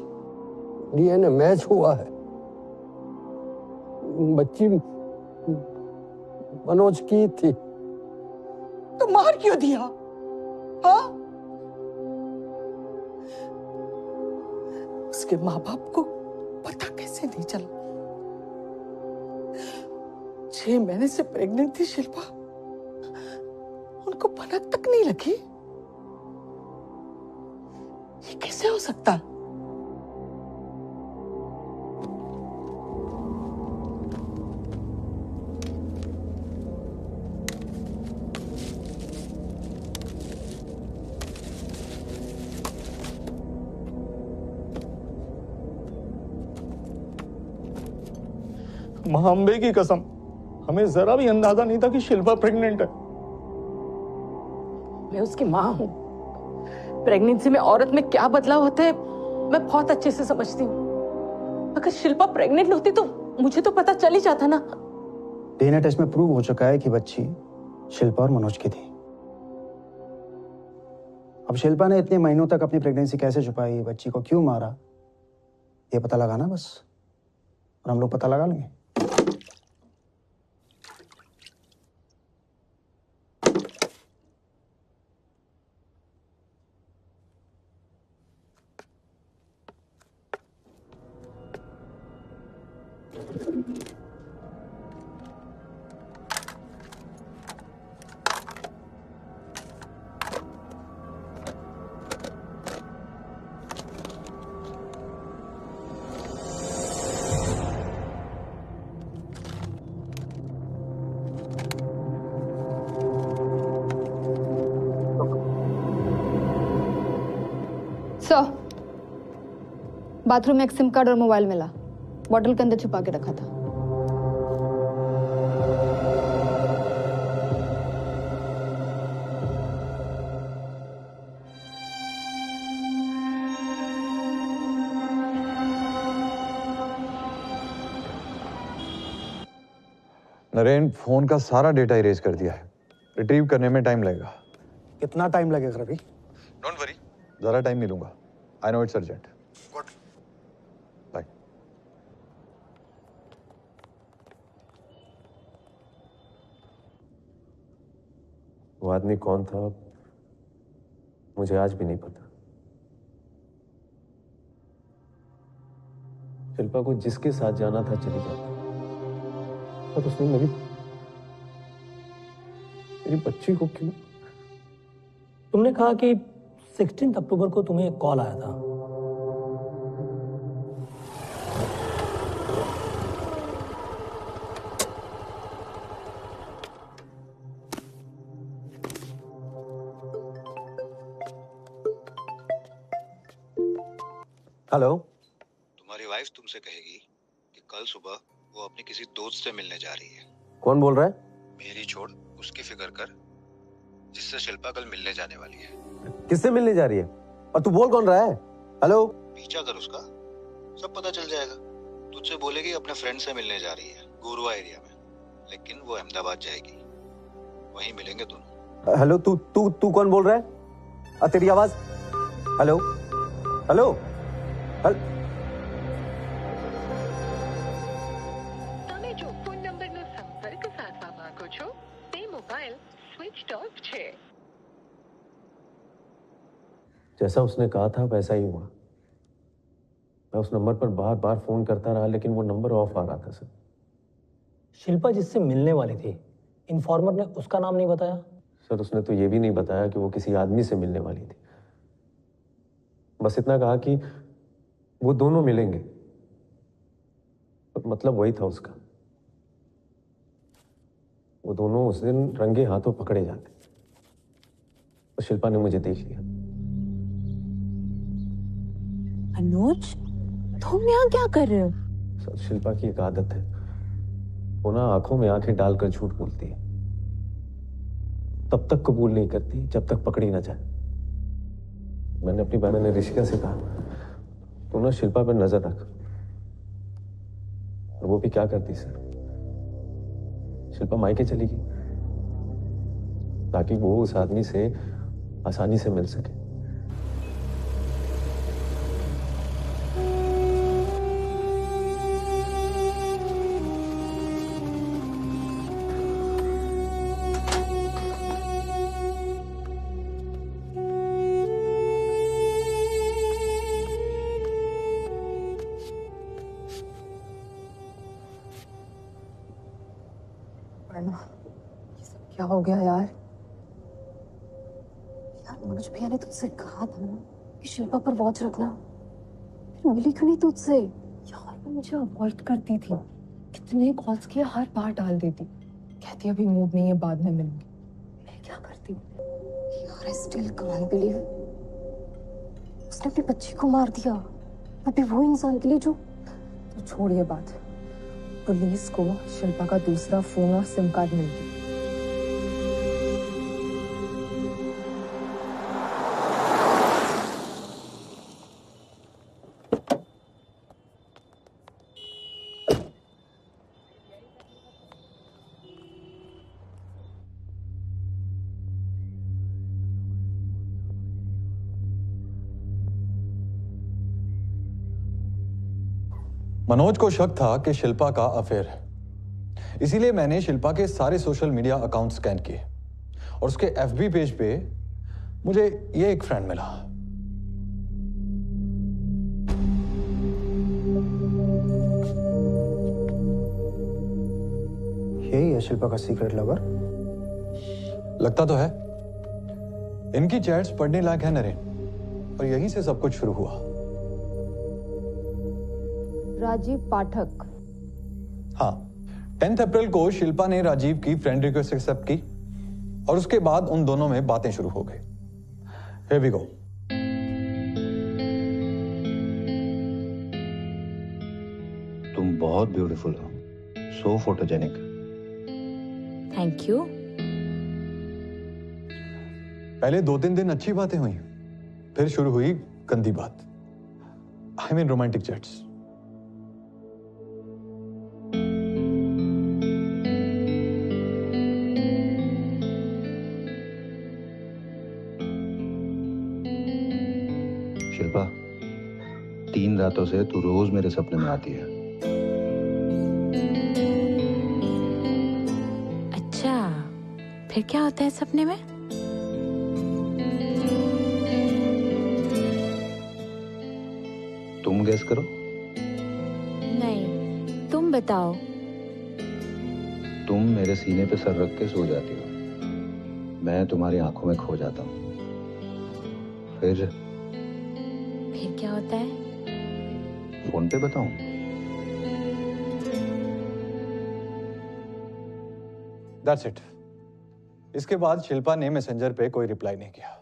डीएनए मैच हुआ है, बच्ची मनोज की थी। तो मार क्यों दिया? हाँ, उसके माँ बाप को पता कैसे नहीं चला? 6 महीने से प्रेग्नेंट थी शिल्पा, उनको भनक तक नहीं लगी। ये कैसे हो सकता? मां अम्बे की कसम, हमें जरा भी अंदाजा नहीं था कि शिल्पा प्रेग्नेंट है। मैं उसकी माँ हूँ। प्रेगनेंसी में औरत में क्या बदलाव होते हैं मैं बहुत अच्छे से समझती हूँ। अगर शिल्पा प्रेग्नेंट होती तो मुझे तो पता चल ही जाता ना। डीएनए टेस्ट में प्रूव हो चुका है कि बच्ची शिल्पा और मनोज की थी। अब शिल्पा ने इतने महीनों तक अपनी प्रेगनेंसी कैसे छुपाई, बच्ची को क्यों मारा, ये पता लगाना बस, और हम लोग पता लगा लेंगे। बाथरूम में एक सिम कार्ड और मोबाइल मिला, बॉटल के अंदर छुपा के रखा था। नरेन, फोन का सारा डेटा इरेज कर दिया है। रिट्रीव करने में टाइम लगेगा। कितना टाइम लगेगा रवि? डोंट वरी, ज्यादा टाइम नहीं लूंगा। I know it's urgent. Good. Bye. वो आदमी कौन था मुझे आज भी नहीं पता। शिल्पा को जिसके साथ जाना था चली जाती, पर उसने मेरी बच्ची को क्यों? तुमने कहा कि 16 अक्टूबर को तुम्हें एक कॉल आया था। हेलो। तुम्हारी वाइफ तुमसे कहेगी कि कल सुबह वो अपने किसी दोस्त से मिलने जा रही है। कौन बोल रहा है? मेरी छोड़, उसकी फिक्र कर जिससे शिल्पा कल मिलने जाने वाली है। किससे मिलने जा रही है? और तू बोल कौन रहा है? हेलो। पीछा कर उसका, सब पता चल जाएगा। तुझसे बोलेगी अपने फ्रेंड से मिलने जा रही है गुरुआ एरिया में, लेकिन वो अहमदाबाद जाएगी, वहीं मिलेंगे दोनों। हेलो, तू तू तू कौन बोल रहा है? तेरी आवाज। हेलो हेलो તમે જો ફોન નંબરનો સંપર્ક સાધવા માંગો છો તે મોબાઈલ સ્વિચ ઓફ છે। जैसा उसने कहा था वैसा ही हुआ। मैं उस नंबर पर बार बार फोन करता रहा, लेकिन वो नंबर ऑफ आ रहा था सर। शिल्पा जिससे मिलने वाली थी, इन्फॉर्मर ने उसका नाम नहीं बताया? सर उसने तो ये भी नहीं बताया कि वो किसी आदमी से मिलने वाली थी। बस इतना कहा कि वो दोनों मिलेंगे, और मतलब वही था उसका। वो दोनों उस दिन रंगे हाथों पकड़े जाते, तो शिल्पा ने मुझे देख लिया। अनुज, तुम यहाँ क्या कर रहे हो? सर शिल्पा की एक आदत है, वो ना आंखों में आंखें डालकर झूठ बोलती है। तब तक कबूल नहीं करती जब तक पकड़ी ना जाए। मैंने अपनी बहन ऋषिका से कहा, तू ना शिल्पा पर नजर रख। और वो भी क्या करती सर, शिल्पा मायके चली गई ताकि वो उस आदमी से आसानी से मिल सके। ये सब क्या हो गया यार? मनोज भैया ने तुझसे कहा था ना कि शिल्पा पर वॉच रखना, फिर मिली क्यों नहीं तुझसे? यार वो मुझे अवॉइड करती थी, कितने कॉल्स किए, हर बार डाल देती, कहती अभी मूड नहीं है, बाद में मिलेंगे। मैं क्या करती? यार आई स्टिल कांट बिलीव उसने अपनी बच्ची को मार दिया, अभी वो इंसान के लिए जो। तो छोड़ ये बात, पुलिस को शिल्पा का दूसरा फोन और सिम कार्ड मिल गया। मनोज को शक था कि शिल्पा का अफेयर है, इसीलिए मैंने शिल्पा के सारे सोशल मीडिया अकाउंट स्कैन किए और उसके एफबी पेज पे मुझे ये एक फ्रेंड मिला। यही है शिल्पा का सीक्रेट लवर? लगता तो है। इनकी चैट्स पढ़ने लायक है नरेन, और यहीं से सब कुछ शुरू हुआ। राजीव पाठक। हाँ, 10 अप्रैल को शिल्पा ने राजीव की फ्रेंड रिक्वेस्ट एक्सेप्ट की और उसके बाद उन दोनों में बातें शुरू हो गई। Here we go. तुम बहुत ब्यूटीफुल हो, सो फोटोजेनिक। Thank you. पहले 2-3 दिन अच्छी बातें हुई, फिर शुरू हुई गंदी बात। I mean romantic chats. Shilpa, 3 रातों से तू रोज मेरे सपने में आती है। अच्छा, फिर क्या होता है सपने में? तुम गेस करो। नहीं, तुम बताओ। तुम मेरे सीने पे सर रख के सो जाती हो, मैं तुम्हारी आंखों में खो जाता हूँ। फिर क्या होता है? फोन पे बताऊं? That's it. इसके बाद शिल्पा ने मैसेंजर पे कोई रिप्लाई नहीं किया।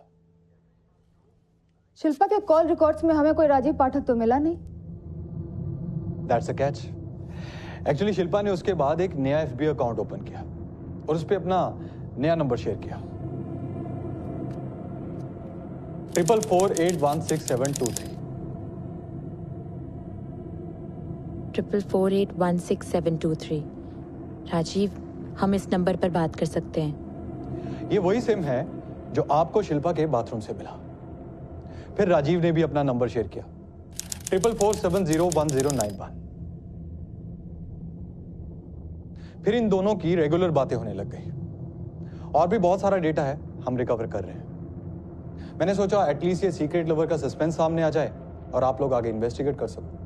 शिल्पा के कॉल रिकॉर्ड्स में हमें कोई राजीव पाठक तो मिला नहीं। That's a catch. Actually Shilpa ने उसके बाद एक नया FB अकाउंट ओपन किया और उस पे अपना नया नंबर शेयर किया। 444816723। 444816723। राजीव, हम इस नंबर पर बात कर सकते हैं। ये वही सिम है जो आपको शिल्पा के बाथरूम से मिला। फिर राजीव ने भी अपना नंबर शेयर किया, 444701091। फिर इन दोनों की रेगुलर बातें होने लग गई और भी बहुत सारा डेटा है, हम रिकवर कर रहे हैं। मैंने सोचा एटलीस्ट ये सीक्रेट लवर का सस्पेंस सामने आ जाए और आप लोग आगे इन्वेस्टिगेट कर सको।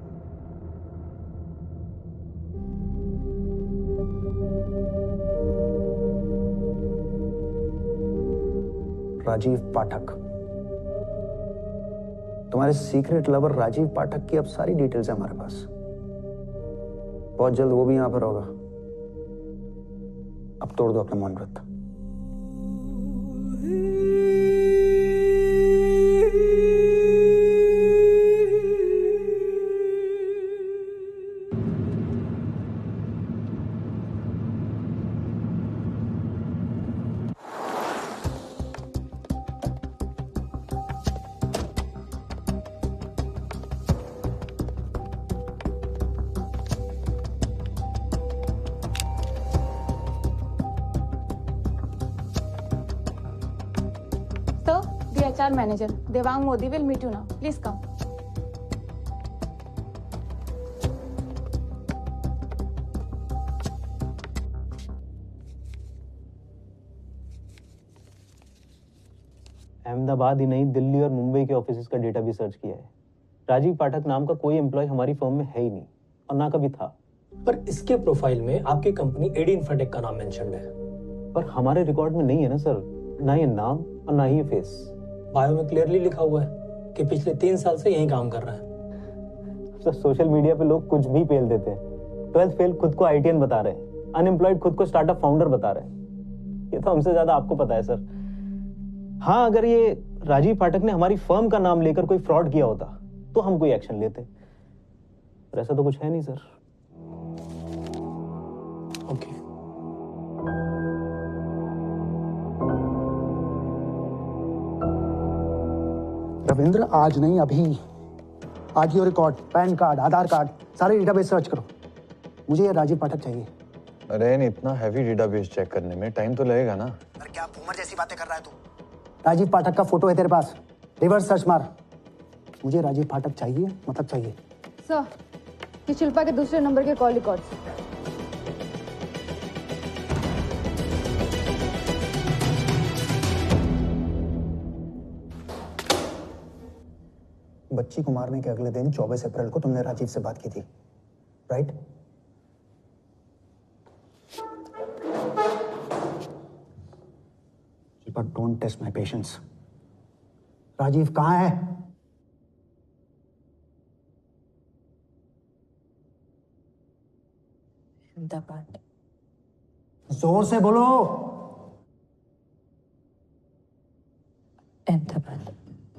राजीव पाठक। तुम्हारे सीक्रेट लवर राजीव पाठक की अब सारी डिटेल्स है हमारे पास। बहुत जल्द वो भी यहां पर होगा। अब तोड़ दो अपना मौन व्रत। HR manager Devang Modi will meet you now. Please come. Ahmedabad ही नहीं, दिल्ली और मुंबई के ऑफिसेज का डेटा भी सर्च किया है। राजीव पाठक नाम का कोई एम्प्लॉय हमारी फर्म में है ही नहीं और ना कभी था। पर इसके प्रोफाइल में आपकी कंपनी एडी इंफ्राटेक का नाम मेंशन्ड है। पर हमारे रिकॉर्ड में नहीं है ना सर, ना ये नाम और ना ही ये फेस। बायो में क्लियरली लिखा हुआ है कि पिछले 3 साल से यही काम कर रहा है। सर सोशल मीडिया पे लोग कुछ भी पेल देते हैं। 12th फेल खुद को ITN बता रहे हैं, अनएम्प्लॉयड खुद को स्टार्टअप फाउंडर बता रहे हैं। ये तो हमसे ज्यादा आपको पता है सर। हाँ, अगर ये राजीव पाठक ने हमारी फर्म का नाम लेकर कोई फ्रॉड किया होता तो हम कोई एक्शन लेते, पर ऐसा तो कुछ है नहीं सर। ओके। रविंद्र, आज नहीं अभी। आज ये रिकॉर्ड, पैन कार्ड, आधार कार्ड, सारे डेटाबेस सर्च करो। मुझे ये राजीव पाठक चाहिए। अरे इतना हैवी डेटाबेस चेक करने में टाइम तो लगेगा ना। अरे क्या बूमर जैसी बातें कर रहा है तू? राजीव पाठक का फोटो है तेरे पास, रिवर्स सर्च मार। मुझे राजीव पाठक चाहिए, मतलब चाहिए। सर, ये शिल्पा के दूसरे नंबर के कॉल रिकॉर्ड्स। बच्ची को मारने के अगले दिन 24 अप्रैल को तुमने राजीव से बात की थी, right? But don't test my patience. Rajeev कहाँ है? अहमदाबाद। जोर से बोलो। अहमदाबाद।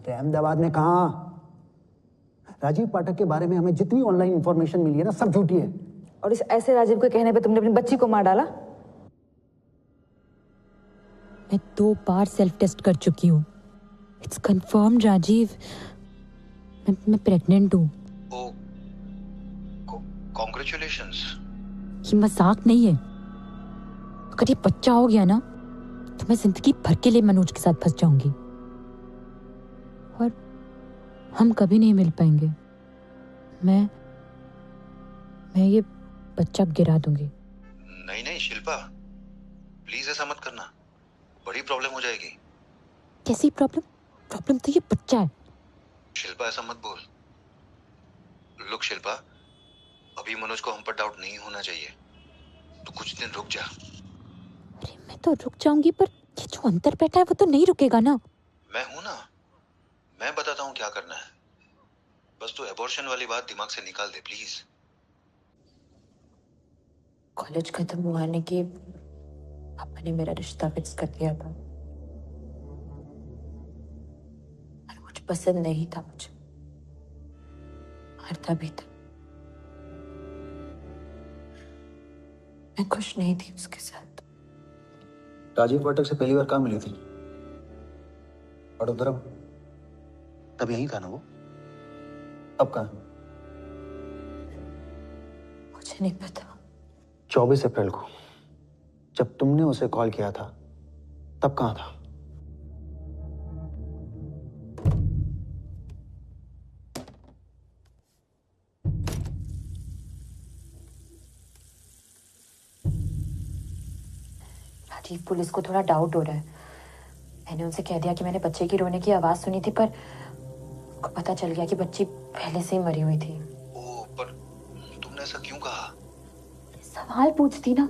अहमदाबाद में कहाँ? राजीव पाठक के बारे में हमें जितनी ऑनलाइन इंफॉर्मेशन मिली है ना, सब झूठी है। और इस ऐसे राजीव के कहने पे तुमने अपनी बच्ची को मार डाला? मैं 2 बार सेल्फ टेस्ट कर चुकी हूँ। इट्स कंफर्म राजीव, मैं प्रेग्नेंट हूँ। कॉन्ग्रेचुलेशंस। ये मजाक नहीं है। अगर ये बच्चा हो गया ना तो मैं जिंदगी भर के लिए मनोज के साथ फंस जाऊंगी और हम कभी नहीं मिल पाएंगे। मैं ये बच्चा गिरा दूंगी। नहीं नहीं शिल्पा, प्लीज ऐसा मत करना, बड़ी प्रॉब्लम हो जाएगी। कैसी प्रॉब्लम? प्रॉब्लम तो ये बच्चा है। शिल्पा ऐसा मत बोल। लुक शिल्पा, अभी मनोज को हम पर डाउट नहीं होना चाहिए, तो कुछ दिन रुक जा। अरे मैं तो रुक जाऊंगी, पर ये जो अंदर बैठा है वो तो नहीं रुकेगा ना। मैं हूं ना, मैं बताता हूँ क्या करना है। बस तू एबॉर्शन वाली बात दिमाग से निकाल दे प्लीज। कॉलेज खत्म हुआ ने कि पापा ने मेरा रिश्ता फिक्स कर दिया था। कुछ पसंद नहीं था मुझे, मारता भी था। मैं खुश नहीं थी उसके साथ। राजीव पाठक से पहली बार कहाँ मिली थी? वडोदरा। तब यहीं था ना वो? अब कहाँ? मुझे नहीं पता। 24 अप्रैल को जब तुमने उसे कॉल किया था तब कहाँ था? राजीव, पुलिस को थोड़ा डाउट हो रहा है। मैंने उनसे कह दिया कि मैंने बच्चे की रोने की आवाज सुनी थी, पर उनको पता चल गया कि बच्ची पहले से ही मरी हुई थी। ओह, पर तुमने ऐसा क्यों कहा? सवाल पूछती ना,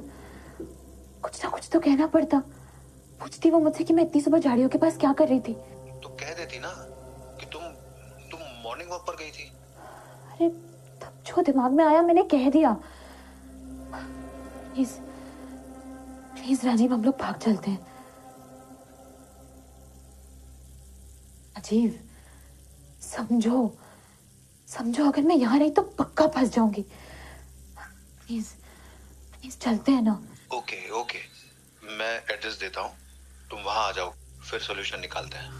कुछ तो कहना पड़ता। पूछती वो मुझसे कि मैं इतनी सुबह झाड़ियों के पास क्या कर रही थी। तो कह देती ना कि तुम मॉर्निंग वॉक पर गई थी। अरे तब जो दिमाग में आया मैंने कह दिया। प्लीज प्लीज राजीव, हम लोग भाग चलते हैं। राजीव समझो समझो, अगर मैं यहाँ रही तो पक्का फंस जाऊंगी। प्लीज प्लीज चलते हैं ना। ओके ओके, मैं एड्रेस देता हूँ, तुम वहां आ जाओ, फिर सॉल्यूशन निकालते हैं।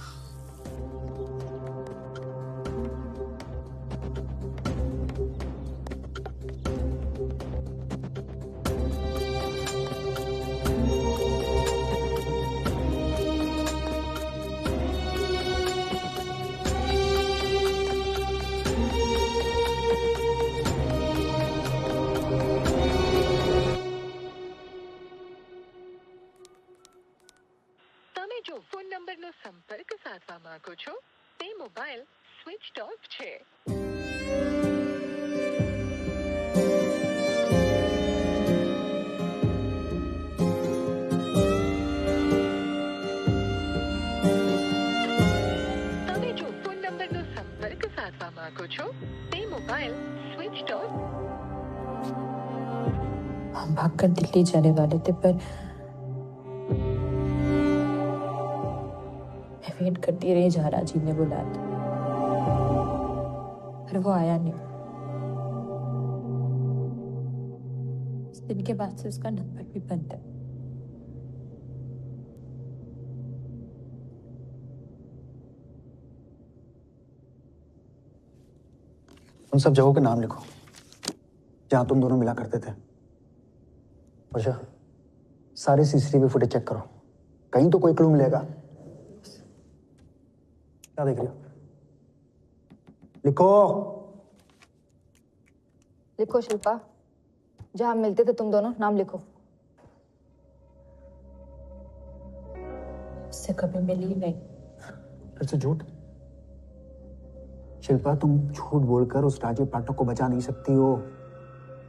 જો ફોન નંબરનો સંપર્ક સાધવા માંગો છો તે મોબાઈલ સ્વિચ ઓફ છે। તમે જો ફોન નંબરનો સંપર્ક સાધવા માંગો છો તે મોબાઈલ સ્વિચ ઓફ। हम भागकर दिल्ली जाने वाले थे, पर वेट करती रही जहाँ राजीव ने बुलाया था, पर वो आया नहीं। उस दिन के बाद से उसका नंबर भी बंद है। उन सब जगहों के नाम लिखो जहां तुम दोनों मिला करते थे। वर्षा, सारे सीसीटीवी फुटेज चेक करो, कहीं तो कोई क्लू मिलेगा। क्या देख रही हो? लिखो लिखो शिल्पा, जहां मिलते थे तुम दोनों, नाम लिखो। उससे कभी मिली नहीं। फिर से झूठ? शिल्पा, तुम झूठ बोलकर उस राजीव पाठक को बचा नहीं सकती हो।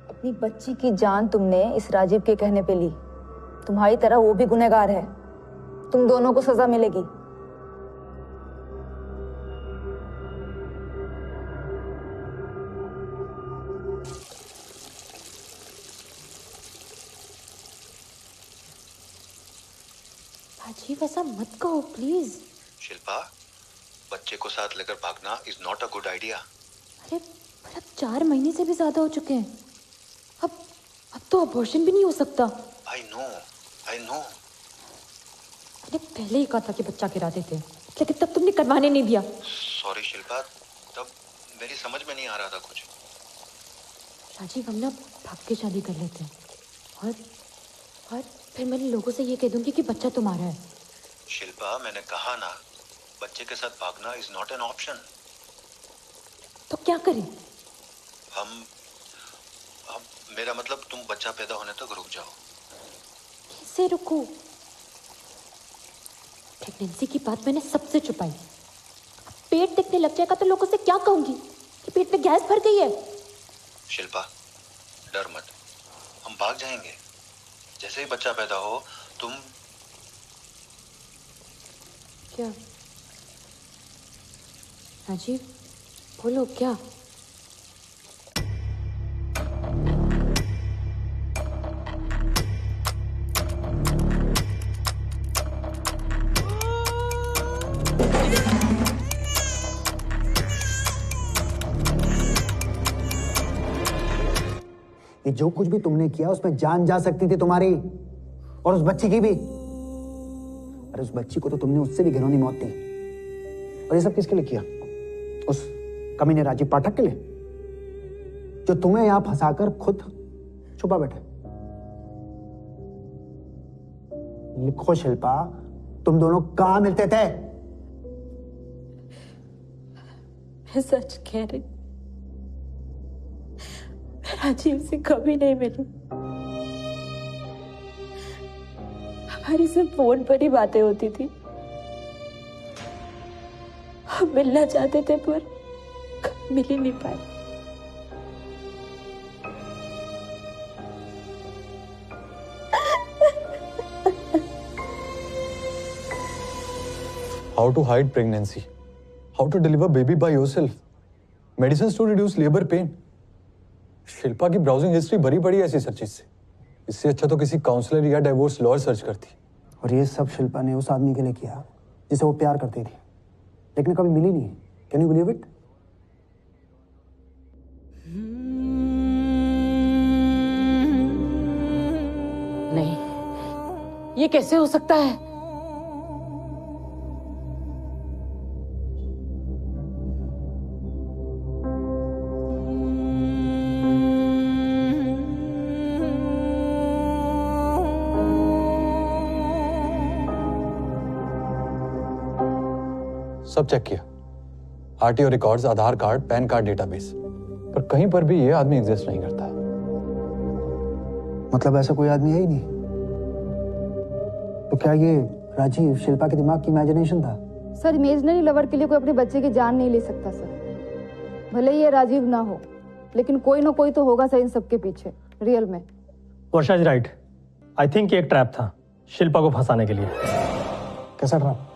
अपनी बच्ची की जान तुमने इस राजीव के कहने पे ली। तुम्हारी तरह वो भी गुनहगार है। तुम दोनों को सजा मिलेगी। राजीव ऐसा मत कहो प्लीज। शिल्पा, बच्चे को साथ लेकर भागना is not a good idea. अरे पर अब 4 महीने से भी ज्यादा हो चुके हैं। अब तो अबॉर्शन भी नहीं हो सकता। I know. मैंने पहले ही कहा था कि बच्चा गिरा देते, लेकिन तब तुमने करवाने नहीं दिया। सॉरी शिल्पा, तब मेरी समझ में नहीं आ रहा था कुछ। राजीव, हम ना भाग के शादी कर लेते हैं और फिर मैं लोगों से ये कह दूंगी कि बच्चा तुम्हारा है। शिल्पा, मैंने कहा ना, बच्चे के साथ भागना इज नॉट एन ऑप्शन। तो क्या करें? हम मेरा मतलब तुम बच्चा पैदा होने तक रुक जाओ। कैसे रुकूं? प्रेगनेंसी की बात मैंने सबसे छुपाई। पेट दिखने लग जाएगा तो लोगों से क्या कहूंगी कि पेट में गैस भर गई है। शिल्पा, डर मत, हम भाग जाएंगे। जैसे ही बच्चा पैदा हो तुम। क्या राजीव, बोलो क्या? ये जो कुछ भी तुमने किया उसमें जान जा सकती थी तुम्हारी, और उस बच्ची की भी। अरे उस बच्ची को तो तुमने उससे भी घिनौनी मौत दी। और ये सब किसके लिए किया? उस कमीने राजीव पाठक के लिए, जो तुम्हें यहां फंसाकर खुद छुपा बैठे। लिखो शिल्पा, तुम दोनों कहां मिलते थे? मैं सच कह रही, राजीव से कभी नहीं मिली। हमारी सिर्फ फोन पर ही बातें होती थी। हम मिलना चाहते थे पर मिल ही नहीं पाए। how to hide pregnancy, how to deliver baby by yourself, medicines to reduce labor pain. Shilpa की ब्राउजिंग हिस्ट्री भरी पड़ी है ऐसी सर्चेज से। इससे अच्छा तो किसी काउंसलर या डिवोर्स लॉयर सर्च करती। और ये सब शिल्पा ने उस आदमी के लिए किया जिसे वो प्यार करती थी, लेकिन कभी मिली नहीं। Can you believe it? नहीं, ये कैसे हो सकता है? सब चेक किया, आरटीओ रिकॉर्ड्स, आधार कार्ड, पैन कार्ड डेटाबेस, पर कहीं पर भी ये आदमी एग्जिस्ट नहीं करता है। मतलब ऐसा कोई आदमी है ही नहीं? तो क्या ये राजीव शिल्पा के दिमाग की इमेजिनेशन था? सर, इमेजिनरी लवर के लिए कोई अपने बच्चे की जान नहीं ले सकता सर। भले ही ये राजीव ना हो, लेकिन कोई ना कोई तो होगा सर इन सबके पीछे रियल में। वर्षा इज राइट। आई थिंक ये एक ट्रैप था शिल्पा को फंसाने के लिए। कैसा ट्रैप?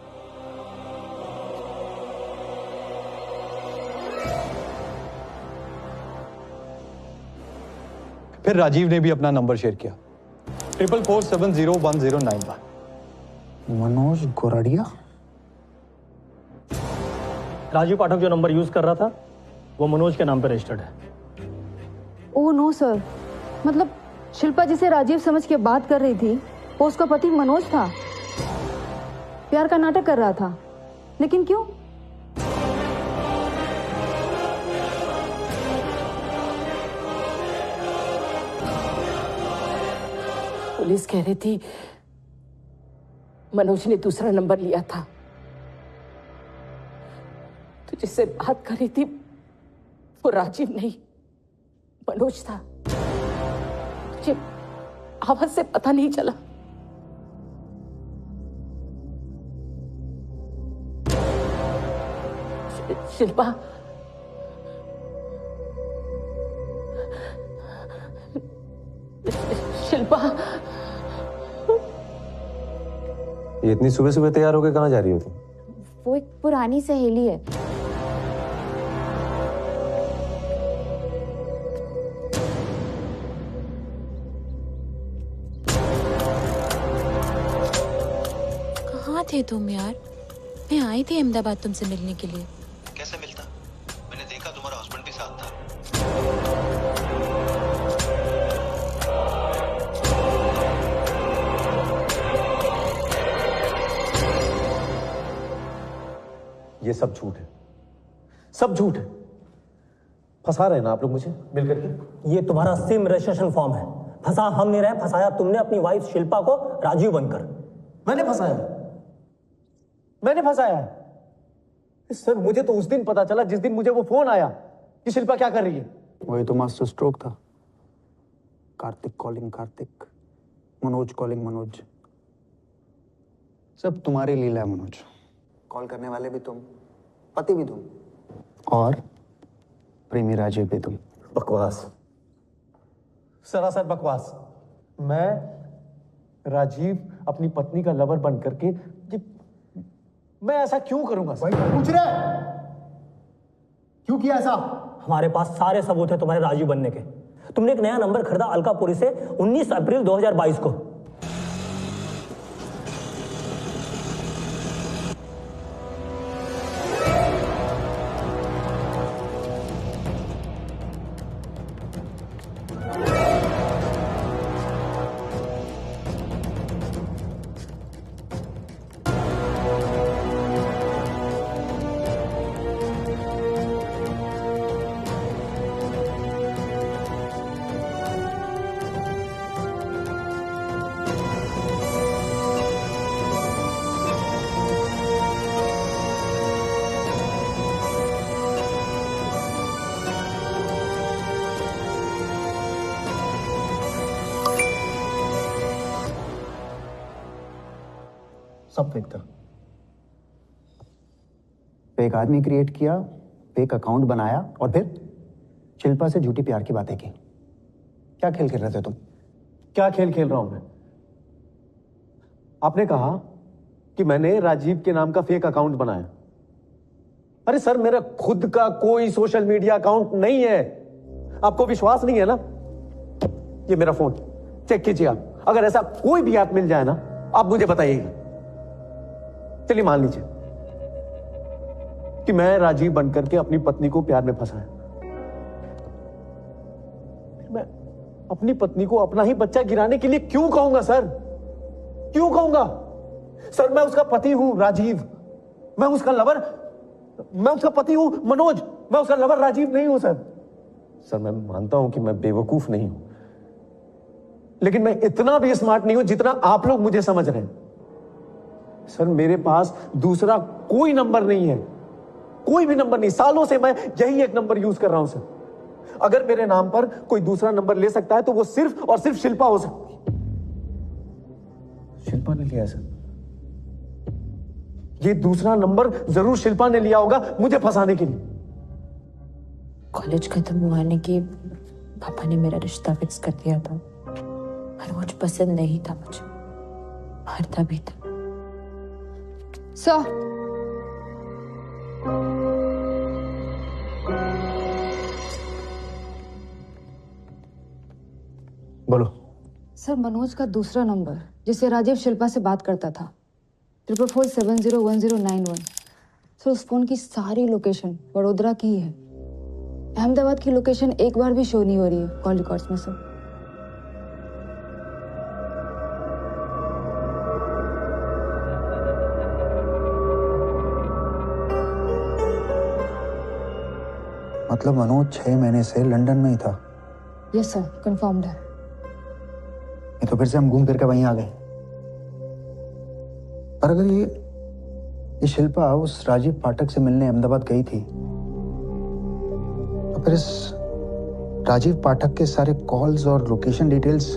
फिर राजीव ने भी अपना नंबर शेयर किया, 44470109। मनोज गोराडिया? राजीव पाठक जो नंबर यूज कर रहा था वो मनोज के नाम पे रजिस्टर्ड है। ओह नो सर, मतलब शिल्पा जिसे राजीव समझ के बात कर रही थी वो उसका पति मनोज था। प्यार का नाटक कर रहा था, लेकिन क्यों? पुलिस कह रही थी मनोज ने दूसरा नंबर लिया था। तो जिससे बात कर रही थी वो राजीव नहीं मनोज था। तुझे आवाज से पता नहीं चला? शिल्पा, शिल्पा, ये इतनी सुबह सुबह तैयार होकर कहाँ जा रही हो तुम? वो एक पुरानी सहेली है। कहाँ थे तुम यार? मैं आई थी अहमदाबाद तुमसे मिलने के लिए। कैसे मिलता? मैंने देखा तुम्हारा हस्बैंड भी साथ था। ये सब झूठ है, सब झूठ है। फंसा रहे ना आप लोग मुझे मिल करके। ये तुम्हारा सिम रजिस्ट्रेशन फॉर्म है। फंसा हम नहीं रहे, फंसाया तुमने अपनी वाइफ शिल्पा को राजीव बनकर। मैंने फंसाया? मैंने फंसाया है? सर, मुझे तो उस दिन पता चला जिस दिन मुझे वो फोन आया कि शिल्पा क्या कर रही है। वही तो मास्टर स्ट्रोक था। Kartik calling Kartik, Manoj calling Manoj. सब तुम्हारी लीला है मनोज। कॉल करने वाले भी तुम, पति भी तुम, और प्रेमी राजीव भी तुम। बकवास, सरासर बकवास। मैं राजीव अपनी पत्नी का लवर बन करके मैं ऐसा क्यों करूंगा? पूछ रहे क्यों किया ऐसा? हमारे पास सारे सबूत है तुम्हारे राजीव बनने के। तुमने एक नया नंबर खरीदा अलकापुरी से 19 अप्रैल 2022 को। सब फेक था। फेक आदमी क्रिएट किया, फेक अकाउंट बनाया और फिर शिल्पा से झूठी प्यार की बातें की। क्या खेल खेल रहे थे तुम? क्या खेल खेल रहा हूं मैं? आपने कहा कि मैंने राजीव के नाम का फेक अकाउंट बनाया। अरे सर, मेरा खुद का कोई सोशल मीडिया अकाउंट नहीं है। आपको विश्वास नहीं है ना? ये मेरा फोन चेक कीजिए आप। अगर ऐसा कोई भी ऐप मिल जाए ना, आप मुझे बताइएगा। चलिए मान लीजिए कि मैं राजीव बनकर के अपनी पत्नी को प्यार में फंसाया। मैं अपनी पत्नी को अपना ही बच्चा गिराने के लिए क्यों कहूंगा सर? क्यों कहूंगा सर? मैं उसका पति हूं राजीव, मैं उसका लवर, मैं उसका पति हूं मनोज, मैं उसका लवर राजीव नहीं हूं सर। सर मैं मानता हूं कि मैं बेवकूफ नहीं हूं, लेकिन मैं इतना भी स्मार्ट नहीं हूं जितना आप लोग मुझे समझ रहे हैं। सर मेरे पास दूसरा कोई नंबर नहीं है, कोई भी नंबर नहीं। सालों से मैं यही एक नंबर यूज कर रहा हूं सर। अगर मेरे नाम पर कोई दूसरा नंबर ले सकता है तो वो सिर्फ और सिर्फ शिल्पा हो सकती है। शिल्पा ने लिया है सर। ये दूसरा नंबर जरूर शिल्पा ने लिया होगा मुझे फंसाने के लिए। कॉलेज खत्म हुआ ने कि पापा ने मेरा रिश्ता फिक्स कर दिया था। मनोज पसंद नहीं था मुझे, मरता भी था। सर बोलो। सर मनोज का दूसरा नंबर जिससे राजीव शिल्पा से बात करता था 444701091। सर उस फोन की सारी लोकेशन वडोदरा की ही है। अहमदाबाद की लोकेशन एक बार भी शो नहीं हो रही है कॉल रिकॉर्ड्स में सर। मतलब मनोज 6 महीने से लंदन में ही था। यस सर, कंफर्म्ड है। ये तो फिर से हम घूम फिर के वहीं आ गए। पर अगर ये शिल्पा उस राजीव पाठक से मिलने अहमदाबाद गई थी, तो फिर इस राजीव पाठक के सारे कॉल्स और लोकेशन डिटेल्स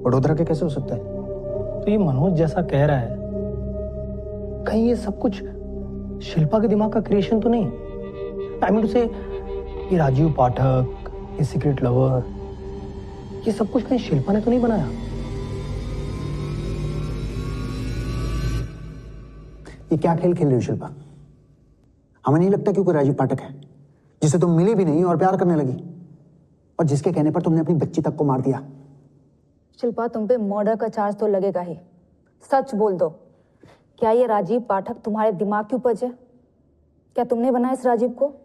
वडोदरा के कैसे हो सकता है? तो ये मनोज जैसा कह रहा है, कहीं ये सब कुछ शिल्पा के दिमाग का क्रिएशन तो नहीं? आई मीन टू से ये राजीव पाठक, ये सीक्रेट लवर, ये सब कुछ कहीं शिल्पा ने तो नहीं बनाया? ये क्या खेल खेल रही हो शिल्पा? हमें नहीं लगता कि कोई राजीव पाठक है जिसे तुम मिली भी नहीं और प्यार करने लगी, और जिसके कहने पर तुमने अपनी बच्ची तक को मार दिया। शिल्पा तुम पे मर्डर का चार्ज तो लगेगा ही। सच बोल दो, क्या ये राजीव पाठक तुम्हारे दिमाग की उपज है? क्या तुमने बनाया इस राजीव को?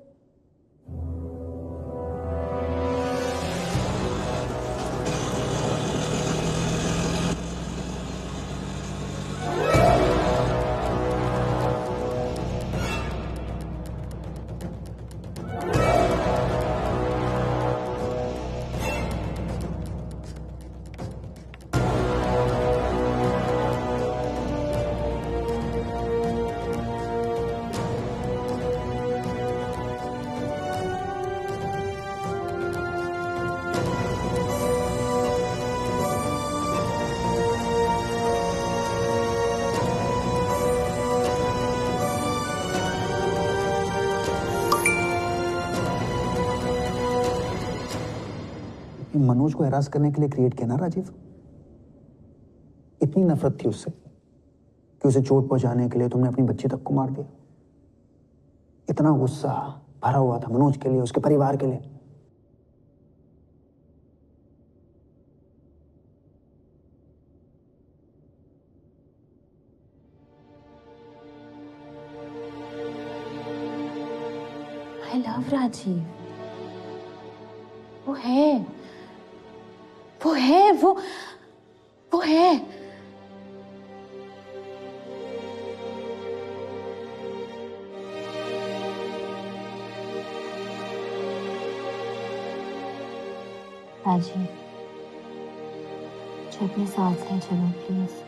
मनोज को हैरास करने के लिए क्रिएट किया ना राजीव? इतनी नफरत थी उससे कि उसे चोट पहुंचाने के लिए तुमने अपनी बच्ची तक को मार दिया। इतना गुस्सा भरा हुआ था मनोज के लिए, उसके परिवार के लिए। I love Rajeev. वो है। राजीव, मुझे अपने साथ ले चलो प्लीज।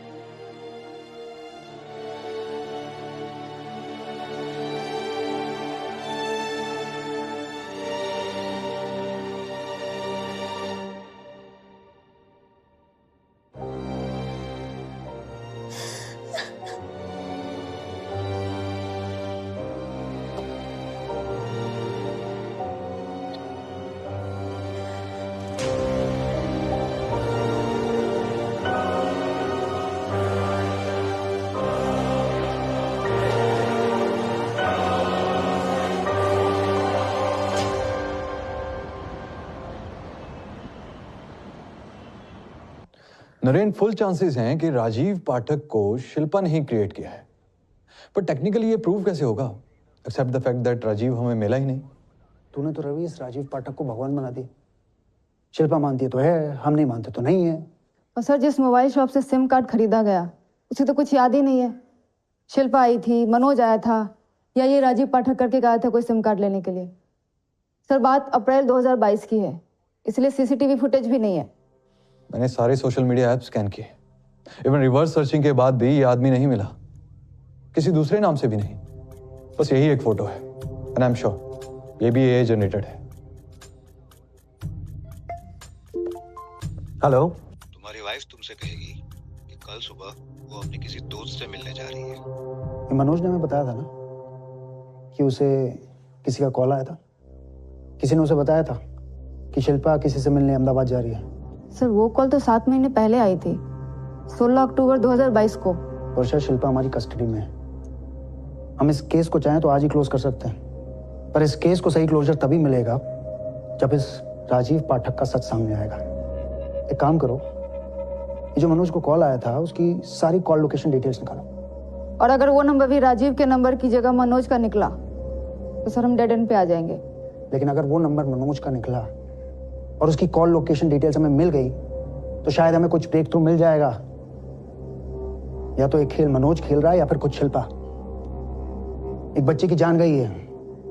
नरेन, फुल चांसेस हैं कि राजीव पाठक को शिल्पा ने ही क्रिएट किया है, पर टेक्निकली ये प्रूव कैसे होगा, except the fact that Rajeev हमें मिला ही नहीं। तूने तो रवि इस राजीव पाठक को भगवान बना दिया। शिल्पा मानती है तो है, हम नहीं मानते तो नहीं है। और सर, जिस मोबाइल शॉप से सिम कार्ड खरीदा गया उसे तो कुछ याद ही नहीं है। शिल्पा आई थी, मनोज आया था, या ये राजीव पाठक करके गया था कोई सिम कार्ड लेने के लिए। सर, बात अप्रैल 2022 की है, इसलिए सीसीटीवी फुटेज भी नहीं है। मैंने सारे सोशल मीडिया ऐप स्कैन किए, इवन रिवर्स सर्चिंग के बाद भी ये आदमी नहीं मिला, किसी दूसरे नाम से भी नहीं, बस यही एक फोटो है। एंड आई एम श्योर ये भी एआई जनरेटेड है। हेलो। तुम्हारी वाइफ तुमसे कहेगी कि कल सुबह वो अपने किसी दोस्त से मिलने जा रही है। ये मनोज ने हमें बताया था ना कि उसे किसी का कॉल आया था। किसी ने उसे बताया था कि शिल्पा किसी से मिलने अहमदाबाद जा रही है। सर, वो कॉल तो 7 महीने पहले आई थी, 16 अक्टूबर 2022 को। वर्षा, शिल्पा हमारी कस्टडी में है। हम इस केस को चाहें तो आज ही क्लोज कर सकते हैं, पर इस केस को सही क्लोजर तभी मिलेगा जब इस राजीव पाठक का सच सामने आएगा। एक काम करो, ये जो मनोज को कॉल आया था उसकी सारी कॉल लोकेशन डिटेल्स निकालो। और अगर वो नंबर भी राजीव के नंबर की जगह मनोज का निकला तो सर हम डेड एंड पे आ जाएंगे। लेकिन अगर वो नंबर मनोज का निकला और उसकी कॉल लोकेशन डिटेल्स हमें मिल गई तो शायद हमें कुछ ब्रेक थ्रू मिल जाएगा। या तो एक खेल मनोज खेल रहा है या फिर कुछ शिल्पा। एक बच्चे की जान गई है,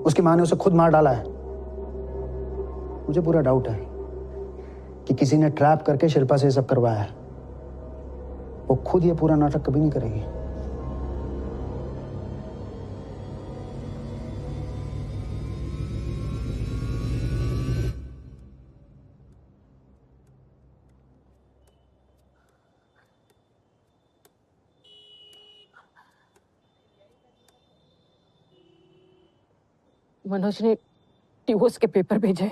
उसकी माँ ने उसे खुद मार डाला है। मुझे पूरा डाउट है कि किसी ने ट्रैप करके शिल्पा से ये सब करवाया है। वो खुद ये पूरा नाटक कभी नहीं करेगी। मनोज ने डिवोर्स के पेपर भेजे।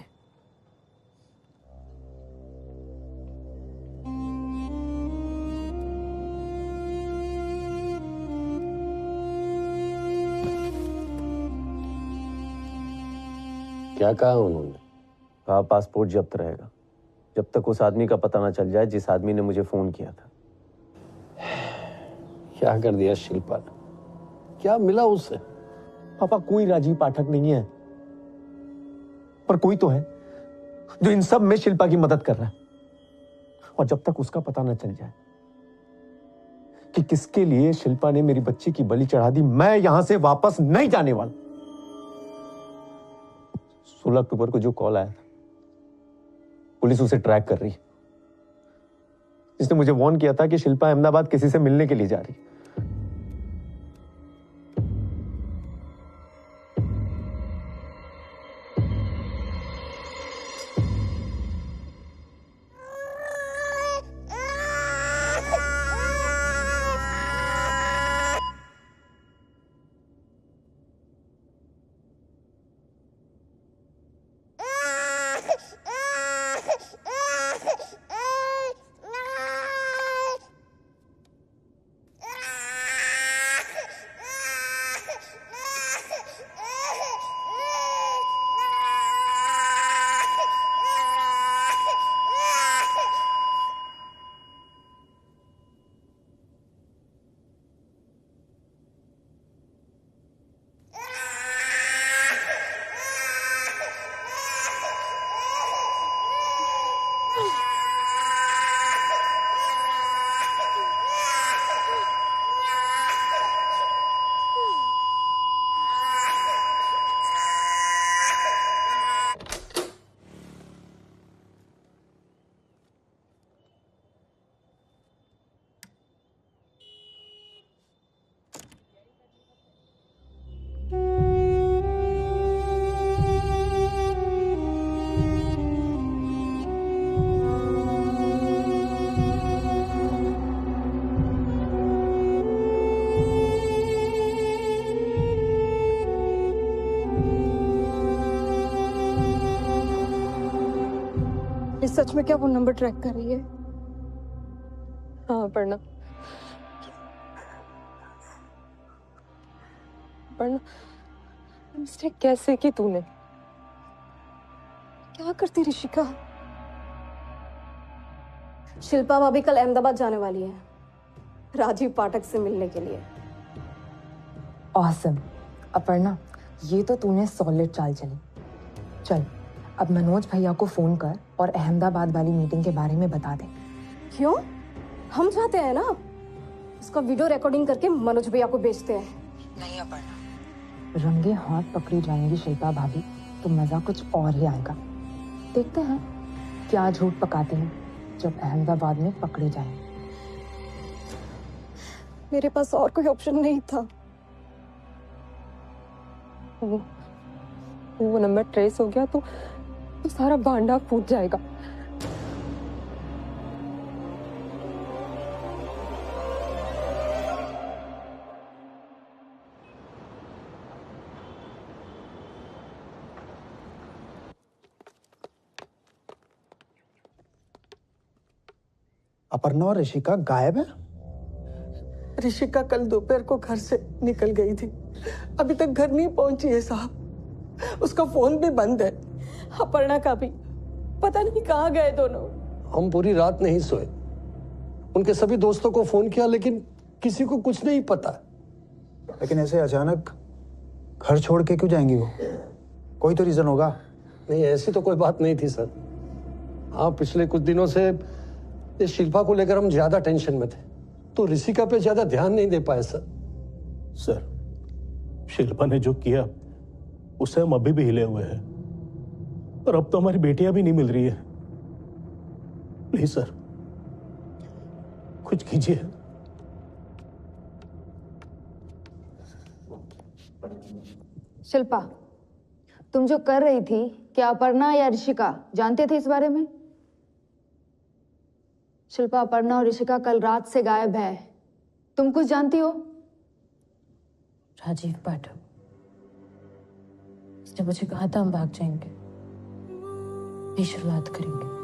क्या कहा उन्होंने? कहा पासपोर्ट जब्त रहेगा जब तक उस आदमी का पता ना चल जाए जिस आदमी ने मुझे फोन किया था। क्या कर दिया शिल्पा ने? क्या मिला उससे? पापा, कोई राजीव पाठक नहीं है, पर कोई तो है जो इन सब में शिल्पा की मदद कर रहा है। और जब तक उसका पता न चल जाए कि किसके लिए शिल्पा ने मेरी बच्ची की बलि चढ़ा दी, मैं यहां से वापस नहीं जाने वाला। 16 अक्टूबर को जो कॉल आया था, पुलिस उसे ट्रैक कर रही है। जिसने मुझे वार्न किया था कि शिल्पा अहमदाबाद किसी से मिलने के लिए जा रही है। सच में क्या वो नंबर ट्रैक कर रही है? हाँ पढ़ना मिस्टेक कैसे की तूने? क्या करती ऋषिका? शिल्पा भाभी कल अहमदाबाद जाने वाली है राजीव पाठक से मिलने के लिए। ऑसम। अपर्णा, ये तो तूने सॉलिड चाल चली। चल, अब मनोज भैया को फोन कर और अहमदाबाद वाली मीटिंग के बारे में बता दे। क्यों? हम चाहते हैं ना, इसका वीडियो रिकॉर्डिंग करके मनोज भैया को भेजते हैं। नहीं अपर्णा, रंगे हाथ पकड़ी जाएंगी शिल्पा भाभी तो मजा कुछ और ही आएगा। देखते हैं क्या झूठ पकाते हैं जब अहमदाबाद में पकड़े जाएं। मेरे पास और कोई ऑप्शन नहीं था। वो नंबर ट्रेस हो गया तो सारा भांडा फूट जाएगा। अपर्णा और ऋषिका गायब है। ऋषिका कल दोपहर को घर से निकल गई थी, अभी तक घर नहीं पहुंची है साहब। उसका फोन भी बंद है। अपर्णा का भी पता नहीं कहाँ गए दोनों। हम पूरी रात नहीं सोए, उनके सभी दोस्तों को फोन किया लेकिन किसी को कुछ नहीं पता। लेकिन ऐसे अचानक घर छोड़ के क्यों जाएंगी वो? कोई तो रीजन होगा। नहीं, ऐसी तो कोई बात नहीं थी सर। हाँ, पिछले कुछ दिनों से इस शिल्पा को लेकर हम ज्यादा टेंशन में थे तो ऋषिका पे ज्यादा ध्यान नहीं दे पाए सर। सर, शिल्पा ने जो किया उससे हम अभी भी हिले हुए हैं और अब तो हमारी बेटियां भी नहीं मिल रही है। प्लीज सर, कुछ कीजिए। शिल्पा, तुम जो कर रही थी, क्या अपर्णा या ऋषिका जानते थे इस बारे में? शिल्पा, अपर्णा और ऋषिका कल रात से गायब है। तुम कुछ जानती हो? राजीव पाठक, उसने मुझे कहा था हम भाग जाएंगे, ये शुरुआत करेंगे।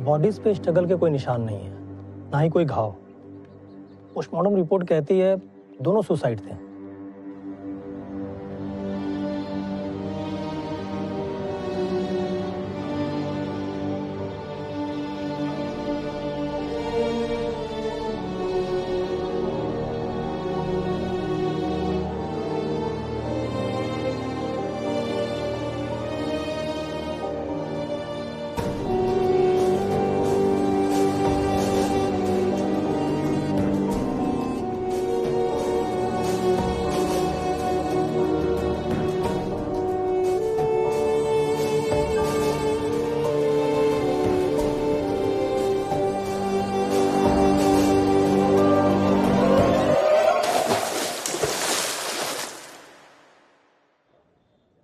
बॉडीज पे स्ट्रगल के कोई निशान नहीं है, ना ही कोई घाव। पोस्टमार्टम रिपोर्ट कहती है दोनों सुसाइड थे।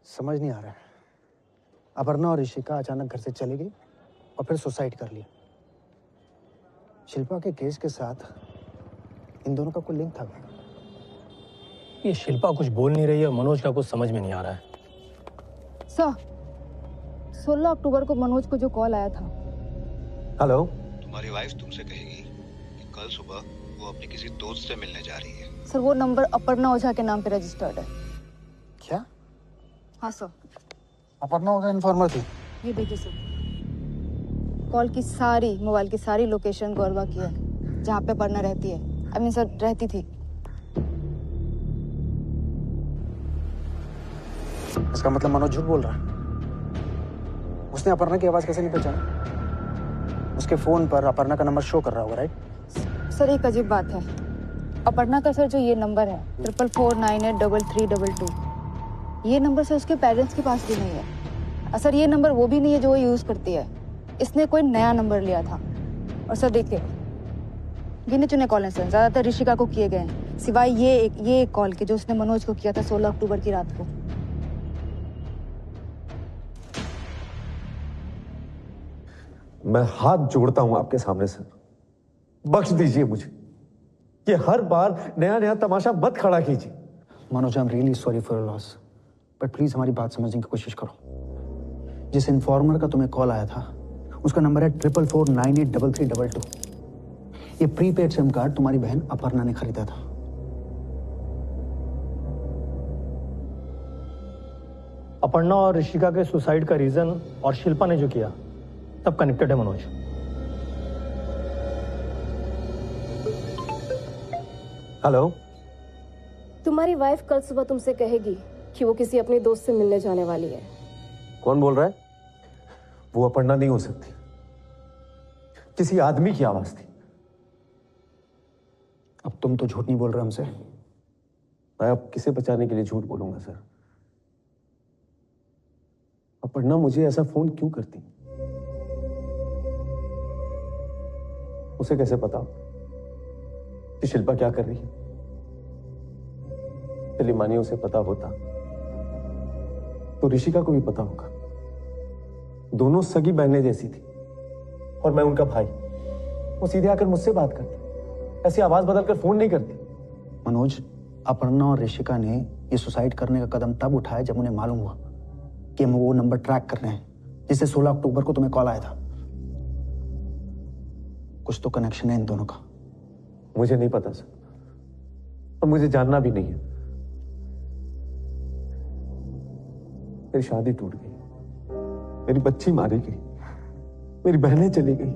समझ नहीं आ रहा है। अपर्णा और ऋषिका अचानक घर से चली गई और फिर सुसाइड कर लिया। शिल्पा के केस के साथ इन दोनों का कोई लिंक था क्या? ये शिल्पा कुछ बोल नहीं रही है, मनोज का कुछ समझ में नहीं आ रहा है। सर, 16 अक्टूबर को मनोज को जो कॉल आया था। हेलो। तुम्हारी वाइफ तुमसे कहेगी कि कल सुबह वो अपने किसी दोस्त से मिलने जा रही है। सर, वो नंबर अपर्णा ओझा के नाम पे रजिस्टर्ड है। क्या? हाँ सर। अपर्णा ओझा इन्फॉर्मर थी? ये देखिए सर, कॉल की सारी, मोबाइल की सारी लोकेशन गौरवा की है जहाँ पे अपर्णा रहती है। आई मीन सर, रहती थी। इसका मतलब मनोज झूठ बोल रहा है। उसने अपर्णा की आवाज कैसे नहीं पहचाना? उसके फोन पर अपर्णा का नंबर शो कर रहा होगा, राइट? सर, एक अजीब बात है, अपर्णा का सर जो ये नंबर है 44498332, ये नंबर सर उसके पेरेंट्स के पास भी नहीं है। सर ये नंबर वो भी नहीं है जो वो यूज करती है, इसने कोई नया नंबर लिया था। और सर देखिए गिने चुने कॉल हैं सर, ज्यादातर ऋषिका को किए गए हैं, सिवाय ये एक कॉल के जो उसने मनोज को किया था 16 अक्टूबर की रात को। मैं हाथ जोड़ता हूं आपके सामने सर, बख्श दीजिए मुझे। ये हर बार नया नया तमाशा मत खड़ा कीजिए। Manoj, I am really sorry for your loss, but please हमारी बात समझने की कोशिश करो। जिस इन्फॉर्मर का तुम्हें कॉल आया था उसका नंबर है 44498332। ये प्रीपेड सिम कार्ड तुम्हारी बहन अपर्णा ने खरीदा था। अपर्णा और ऋषिका के सुसाइड का रीजन और शिल्पा ने जो किया सब कनेक्टेड है मनोज। हेलो। तुम्हारी वाइफ कल सुबह तुमसे कहेगी कि वो किसी अपने दोस्त से मिलने जाने वाली है। कौन बोल रहा है? वो अपर्णा नहीं हो सकती, किसी आदमी की आवाज थी। अब तुम तो झूठ नहीं बोल रहे हमसे। मैं अब किसे बचाने के लिए झूठ बोलूंगा सर? अपर्णा मुझे ऐसा फोन क्यों करती? उसे कैसे पता कि शिल्पा क्या कर रही है? चलिए मानिए उसे पता होता तो ऋषिका को भी पता होगा। दोनों सगी बहनें जैसी थी और मैं उनका भाई। वो सीधे आकर मुझसे बात करती, ऐसी आवाज बदलकर फोन नहीं करती। मनोज, अपर्णा और ऋषिका ने ये सुसाइड करने का कदम तब उठाया जब उन्हें मालूम हुआ कि हम वो नंबर ट्रैक कर रहे हैं जिससे 16 अक्टूबर को तुम्हें कॉल आया था। कुछ तो कनेक्शन है इन दोनों का। मुझे नहीं पता सर, और मुझे जानना भी नहीं है। मेरी शादी टूट गई, मेरी बच्ची मारी गई, मेरी बहनें चली गई,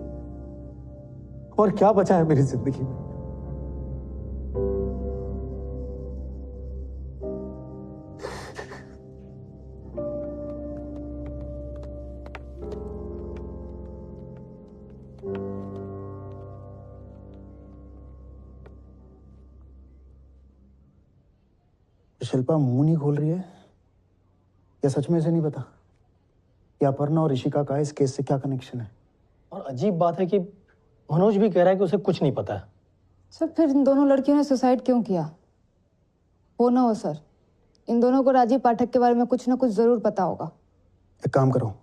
और क्या बचा है मेरी जिंदगी में? शिल्पा मुंह नहीं खोल रही है, या सच में इसे नहीं पता कि अपर्णा और ऋषिका का इस केस से क्या कनेक्शन है? और अजीब बात है कि मनोज भी कह रहा है कि उसे कुछ नहीं पता है। सर फिर इन दोनों लड़कियों ने सुसाइड क्यों किया? हो ना हो सर, इन दोनों को राजीव पाठक के बारे में कुछ ना कुछ जरूर पता होगा। एक काम करो,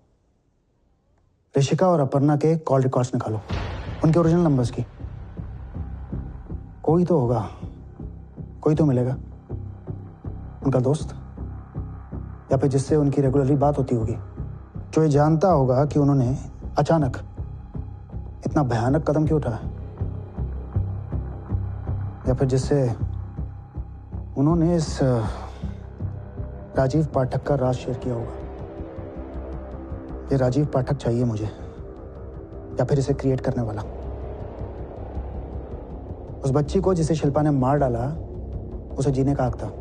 ऋषिका और अपर्णा के कॉल रिकॉर्ड्स निकालो, उनके ओरिजिनल नंबर्स की। कोई तो होगा, कोई तो मिलेगा, उनका दोस्त या फिर जिससे उनकी रेगुलरली बात होती होगी, जो ये जानता होगा कि उन्होंने अचानक इतना भयानक कदम क्यों उठाया, या फिर जिससे उन्होंने इस राजीव पाठक का राज शेयर किया होगा। ये राजीव पाठक चाहिए मुझे, या फिर इसे क्रिएट करने वाला। उस बच्ची को जिसे शिल्पा ने मार डाला, उसे जीने का हक था।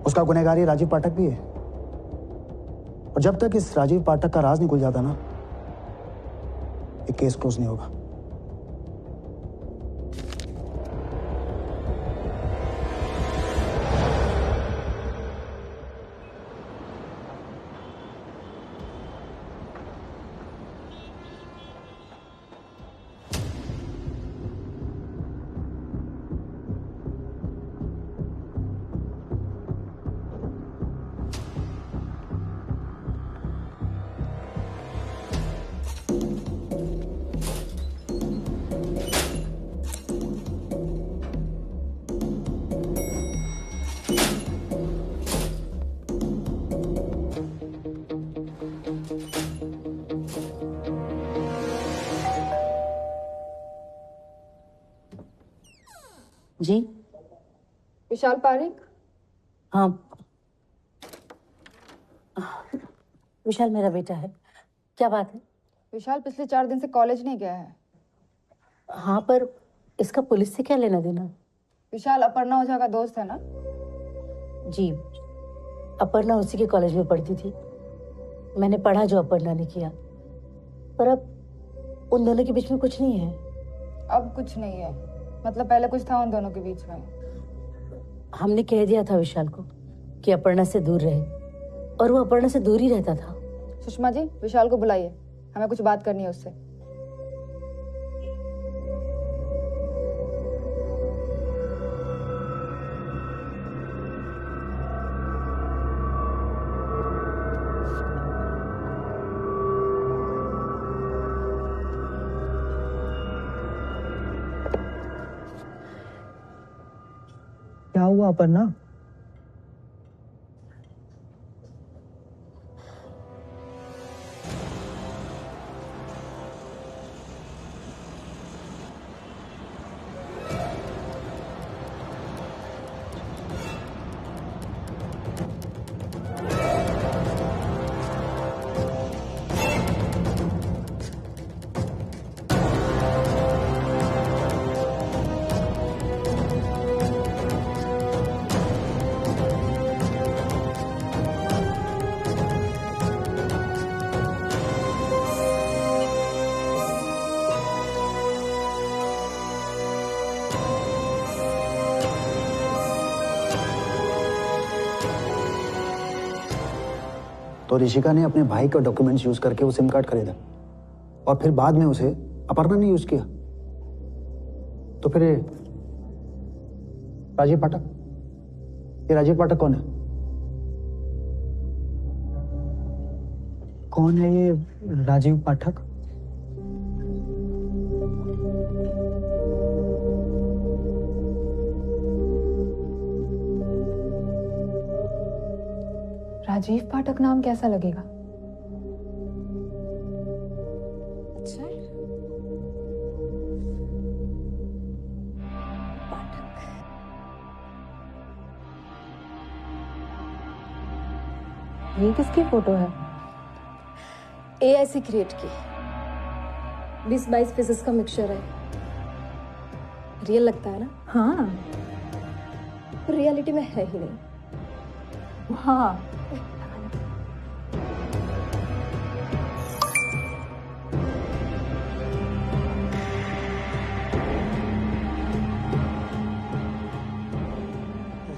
उसका गुनहगार ये राजीव पाठक भी है, और जब तक इस राजीव पाठक का राज नहीं खुल जाता ना, ये केस क्लोज नहीं होगा। जी विशाल पारिक। हाँ, विशाल मेरा बेटा है। क्या बात है? विशाल पिछले 4 दिन से कॉलेज नहीं गया है। हाँ, पर इसका पुलिस से क्या लेना देना? विशाल अपर्णा ओझा का दोस्त है ना? जी, अपर्णा उसी के कॉलेज में पढ़ती थी। मैंने पढ़ा जो अपर्णा ने किया, पर अब उन दोनों के बीच में कुछ नहीं है। अब कुछ नहीं है, मतलब पहले कुछ था उन दोनों के बीच में? हमने कह दिया था विशाल को कि अपर्णा से दूर रहे, और वो अपर्णा से दूर ही रहता था। सुषमा जी, विशाल को बुलाइए, हमें कुछ बात करनी है उससे। क्या हुआ अपर्णा? तो ऋषिका ने अपने भाई का डॉक्यूमेंट्स यूज करके वो सिम कार्ड खरीदा और फिर बाद में उसे अपर्णा ने यूज किया। तो फिर राजीव पाठक, ये राजीव पाठक कौन है? कौन है ये राजीव पाठक? राजीव पाठक नाम कैसा लगेगा? अच्छा, ये किसकी फोटो है? AI से क्रिएट की 20-22 फेसेस का मिक्सचर है। रियल लगता है ना? हाँ। पर रियलिटी में है ही नहीं। हाँ।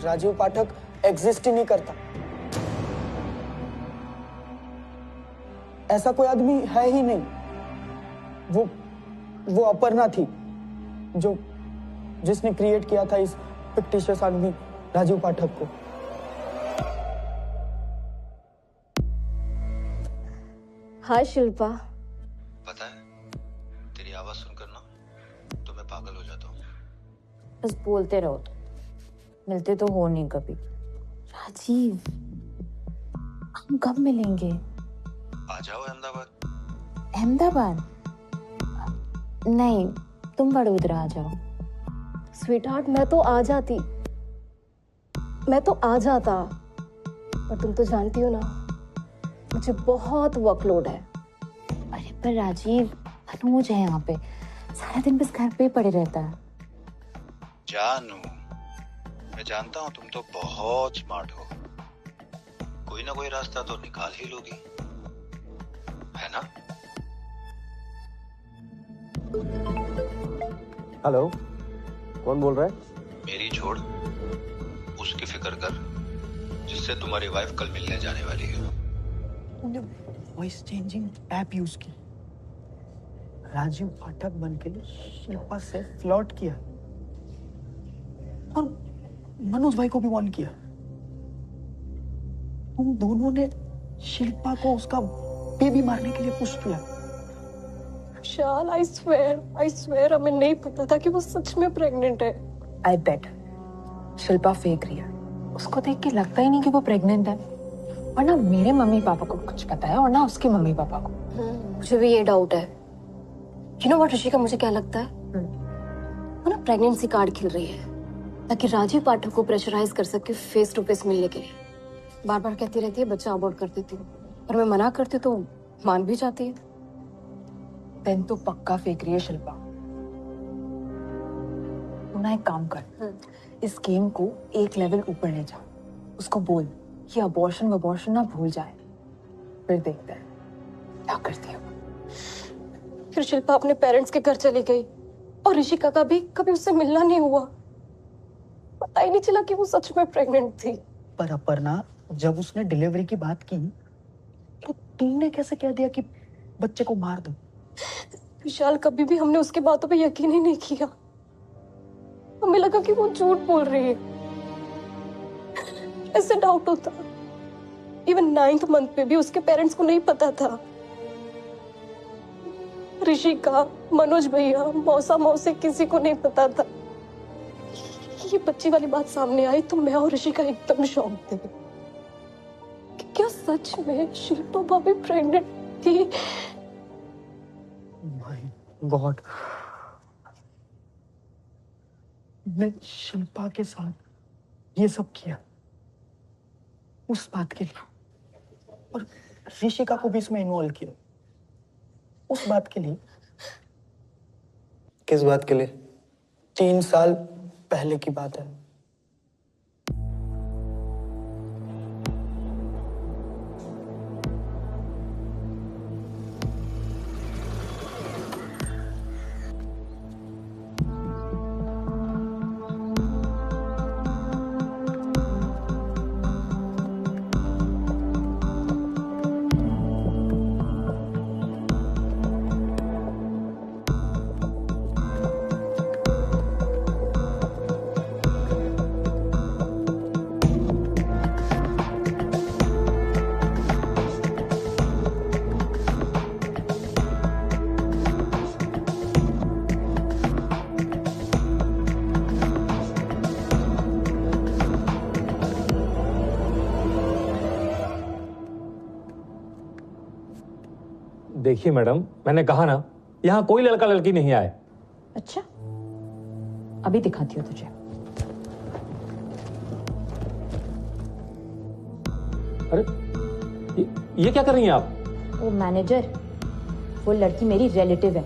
राजीव पाठक एग्जिस्ट ही नहीं करता। ऐसा कोई आदमी है ही नहीं। वो अपर्णा थी जिसने क्रिएट किया था इस फिक्टिशियस आदमी राजीव पाठक को। हाय शिल्पा। पता है, तेरी आवाज सुनकर ना तो मैं पागल हो जाता हूँ। बस बोलते रहो, तो मिलते तो हो नहीं कभी। राजीव, हम कब मिलेंगे? आ जाओ अहमदाबाद। अहमदाबाद? नहीं, तुम वडोदरा आ जाओ। स्वीटहार्ट, मैं तो आ जाता, पर तुम तो जानती हो ना, मुझे बहुत वर्कलोड है। अरे पर राजीव, अनुज है यहाँ पे, सारा दिन बस घर पे ही पड़े रहता है। जानू, मैं जानता हूँ तुम तो बहुत स्मार्ट हो, कोई ना कोई रास्ता तो निकाल ही लोगी, है ना? हेलो, कौन बोल रहा है? मेरी छोड़, उसकी फिक्र कर जिससे तुम्हारी वाइफ कल मिलने जाने वाली है। वॉइस चेंजिंग ऐप यूज की, राजीव पाठक बन के शिल्पा से फ्लर्ट किया और मनोज भाई को भी वार्न किया। तुम दोनों ने शिल्पा को उसका बेबी मारने के लिए पुश किया। विशाल, आई स्वेयर हमें नहीं पता था कि वो सच में प्रेग्नेंट है। आई बेट शिल्पा फेंक रही है। उसको देख के लगता ही नहीं कि वो प्रेग्नेंट है, और ना मेरे मम्मी पापा को कुछ पता है और ना उसके मम्मी पापा को। मुझे भी ये डाउट है। यू नो व्हाट ऋषिका, मुझे क्या लगता है, वो ना प्रेगनेंसी कार्ड खेल रही है ताकि राजीव पाठक को प्रेशराइज कर सके फेस टू फेस मिलने के लिए। बार बार कहती रहती है बच्चा अबॉर्ट कर देती हूँ, और मैं मना करती हूँ तो मान भी जाती है। पेन तो पक्का फेंक रही है शिल्पा। तू ना एक काम कर, इस गेम को एक लेवल ऊपर ले जा। उसको बोल कि अबॉर्शन ना भूल जाए, फिर देखते हैं क्या करती है। फिर शिल्पा अपने पेरेंट्स के घर चली गई और ऋषिका का भी कभी उससे मिलना नहीं हुआ। पता ही नहीं चला कि वो सच में प्रेग्नेंट थी। पर अपर्णा, जब उसने डिलीवरी की बात की तो तुमने कैसे कह दिया कि बच्चे को मार दो? विशाल, कभी भी हमने उसकी बातों पे यकीन ही नहीं किया। हमें लगा कि वो झूठ बोल रही है। ऐसे डाउट होता। इवन 9th मंथ पे भी उसके पेरेंट्स को नहीं पता था। ऋषिका, मनोज भैया, मौसा मौसी किसी को नहीं पता था। ये बच्ची वाली बात सामने आई तो मैं और ऋषिका एकदम शॉक थे कि क्या सच में शिल्पा भाभी प्रेग्नेंट थी। गॉड, मैं शिल्पा के साथ ये सब किया उस बात के लिए, और ऋषिका को भी इसमें इन्वॉल्व किया उस बात के लिए। किस बात के लिए? 3 साल पहले की बात है। देखिए मैडम, मैंने कहा ना, यहाँ कोई लड़का लड़की नहीं आए। अच्छा, अभी दिखाती हूँ तुझे। अरे ये क्या कर रही हैं आप? वो मैनेजर, वो लड़की मेरी रिलेटिव है।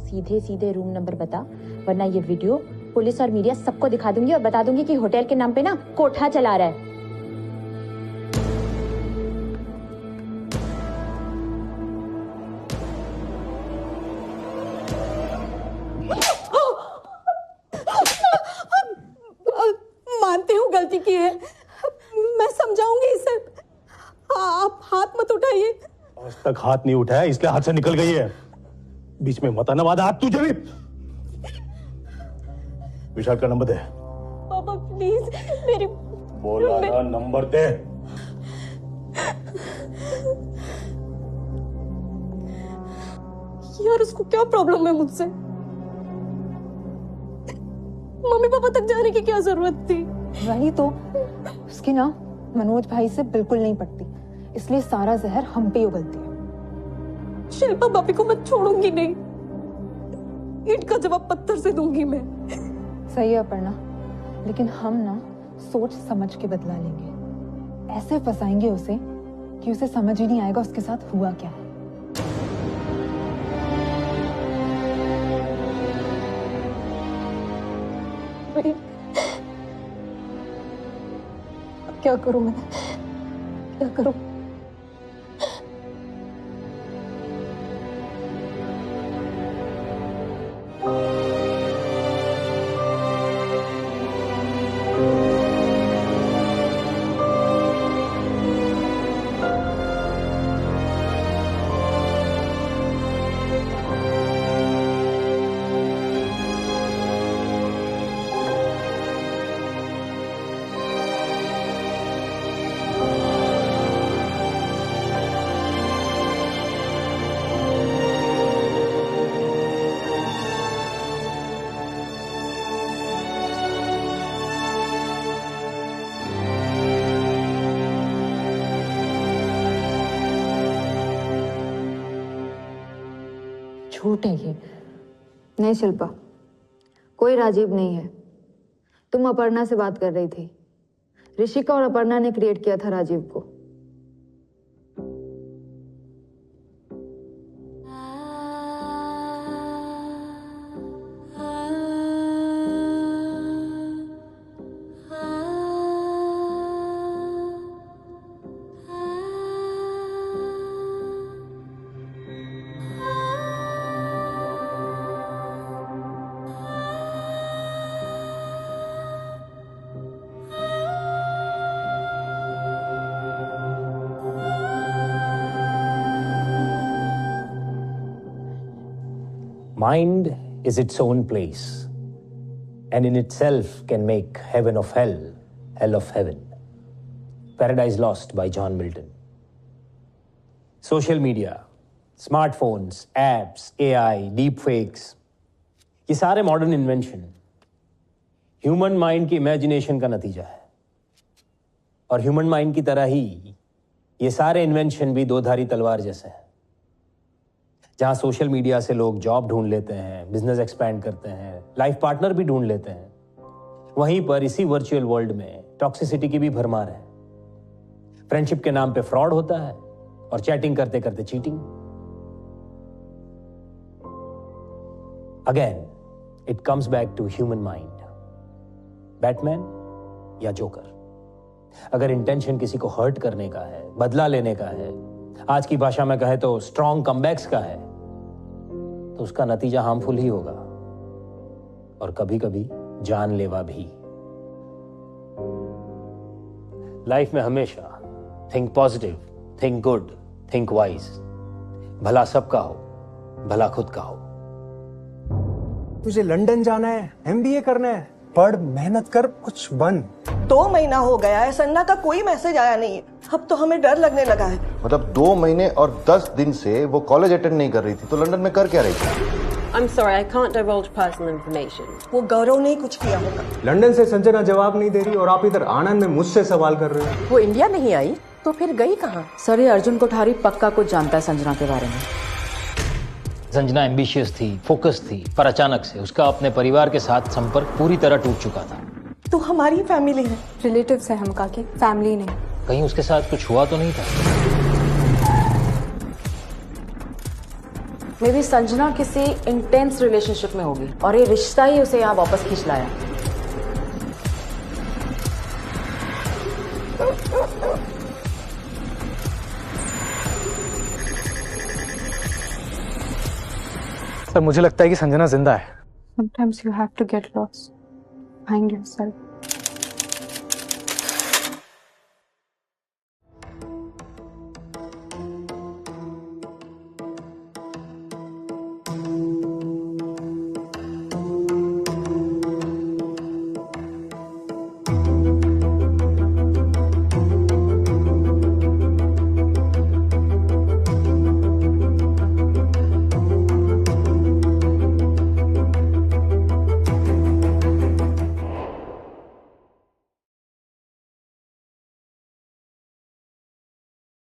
सीधे सीधे रूम नंबर बता, वरना ये वीडियो पुलिस और मीडिया सबको दिखा दूंगी और बता दूंगी कि होटल के नाम पे ना कोठा चला रहा है। मानती हूँ गलती की है, मैं समझाऊंगी इसे। आप हाथ मत उठाइए। आज तक हाथ नहीं उठाया इसलिए हाथ से निकल गई है। बीच में मत आना, वादा हाथ तुझे भी। विशाल का नंबर दे। पापा प्लीज मेरी बोला ना, नंबर दे। यार उसको क्या प्रॉब्लम है मुझसे? मम्मी पापा तक जाने की क्या जरूरत थी? वही तो, उसकी ना मनोज भाई से बिल्कुल नहीं पटती, इसलिए सारा जहर हम पे ही उगलती है। शिल्पा भाभी को मैं छोड़ूंगी नहीं। ईंट का जवाब पत्थर से दूंगी मैं। सही है अपर्णा, लेकिन हम ना सोच समझ के बदला लेंगे। ऐसे फंसाएंगे उसे कि उसे समझ ही नहीं आएगा उसके साथ हुआ क्या। क्या करूं मैं? क्या करूं? झूठ है ये। नहीं शिल्पा, कोई राजीव नहीं है। तुम अपर्णा से बात कर रही थी। ऋषिका और अपर्णा ने क्रिएट किया था राजीव को। Mind is its own place, and in itself can make heaven of hell, hell of heaven. Paradise Lost by John Milton. Social media, smartphones, apps, AI, deepfakes, ये सारे मॉडर्न इन्वेंशन ह्यूमन माइंड की imagination का नतीजा है। और human mind की तरह ही ये सारे इन्वेंशन भी दो धारी तलवार जैसे हैं। जहां सोशल मीडिया से लोग जॉब ढूंढ लेते हैं, बिजनेस एक्सपैंड करते हैं, लाइफ पार्टनर भी ढूंढ लेते हैं, वहीं पर इसी वर्चुअल वर्ल्ड में टॉक्सिसिटी की भी भरमार है। फ्रेंडशिप के नाम पे फ्रॉड होता है और चैटिंग करते करते cheating. Again it comes back to human mind. Batman या जोकर, अगर इंटेंशन किसी को हर्ट करने का है, बदला लेने का है, आज की भाषा में कहे तो स्ट्रॉन्ग कमबैक्स का है, तो उसका नतीजा हार्मफुल ही होगा और कभी कभी जानलेवा भी। लाइफ में हमेशा think positive, think good, think wise. भला सबका हो, भला खुद का हो। तुझे लंदन जाना है, एमबीए करना है, पढ़, मेहनत कर, कुछ बन। 2 महीना हो गया है, सन्ना का कोई मैसेज आया नहीं है। अब तो हमें डर लगने लगा है। मतलब 2 महीने और 10 दिन से वो कॉलेज अटेंड नहीं कर रही थी, तो लंदन में कर क्या रही थी? I'm sorry, I can't divulge personal information. वो गौरव ने कुछ किया होगा। लंदन से संजना जवाब नहीं दे रही और आप इधर आनंद में मुझसे सवाल कर रहे हो। वो इंडिया नहीं आई तो फिर गई कहाँ? सर, ये अर्जुन कोठारी पक्का कुछ जानता है संजना के बारे में। संजना एम्बिशियस थी, फोकस थी, पर अचानक से उसका अपने परिवार के साथ संपर्क पूरी तरह टूट चुका था। तो हमारी फैमिली है। रिलेटिव्स है हम, काकी फैमिली नहीं। कहीं उसके साथ कुछ हुआ तो नहीं था? मे बी संजना किसी इंटेंस रिलेशनशिप में होगी और ये रिश्ता ही उसे यहाँ वापस खींच लाया। सर, मुझे लगता है कि संजना जिंदा है। Sometimes you have to get lost, find yourself.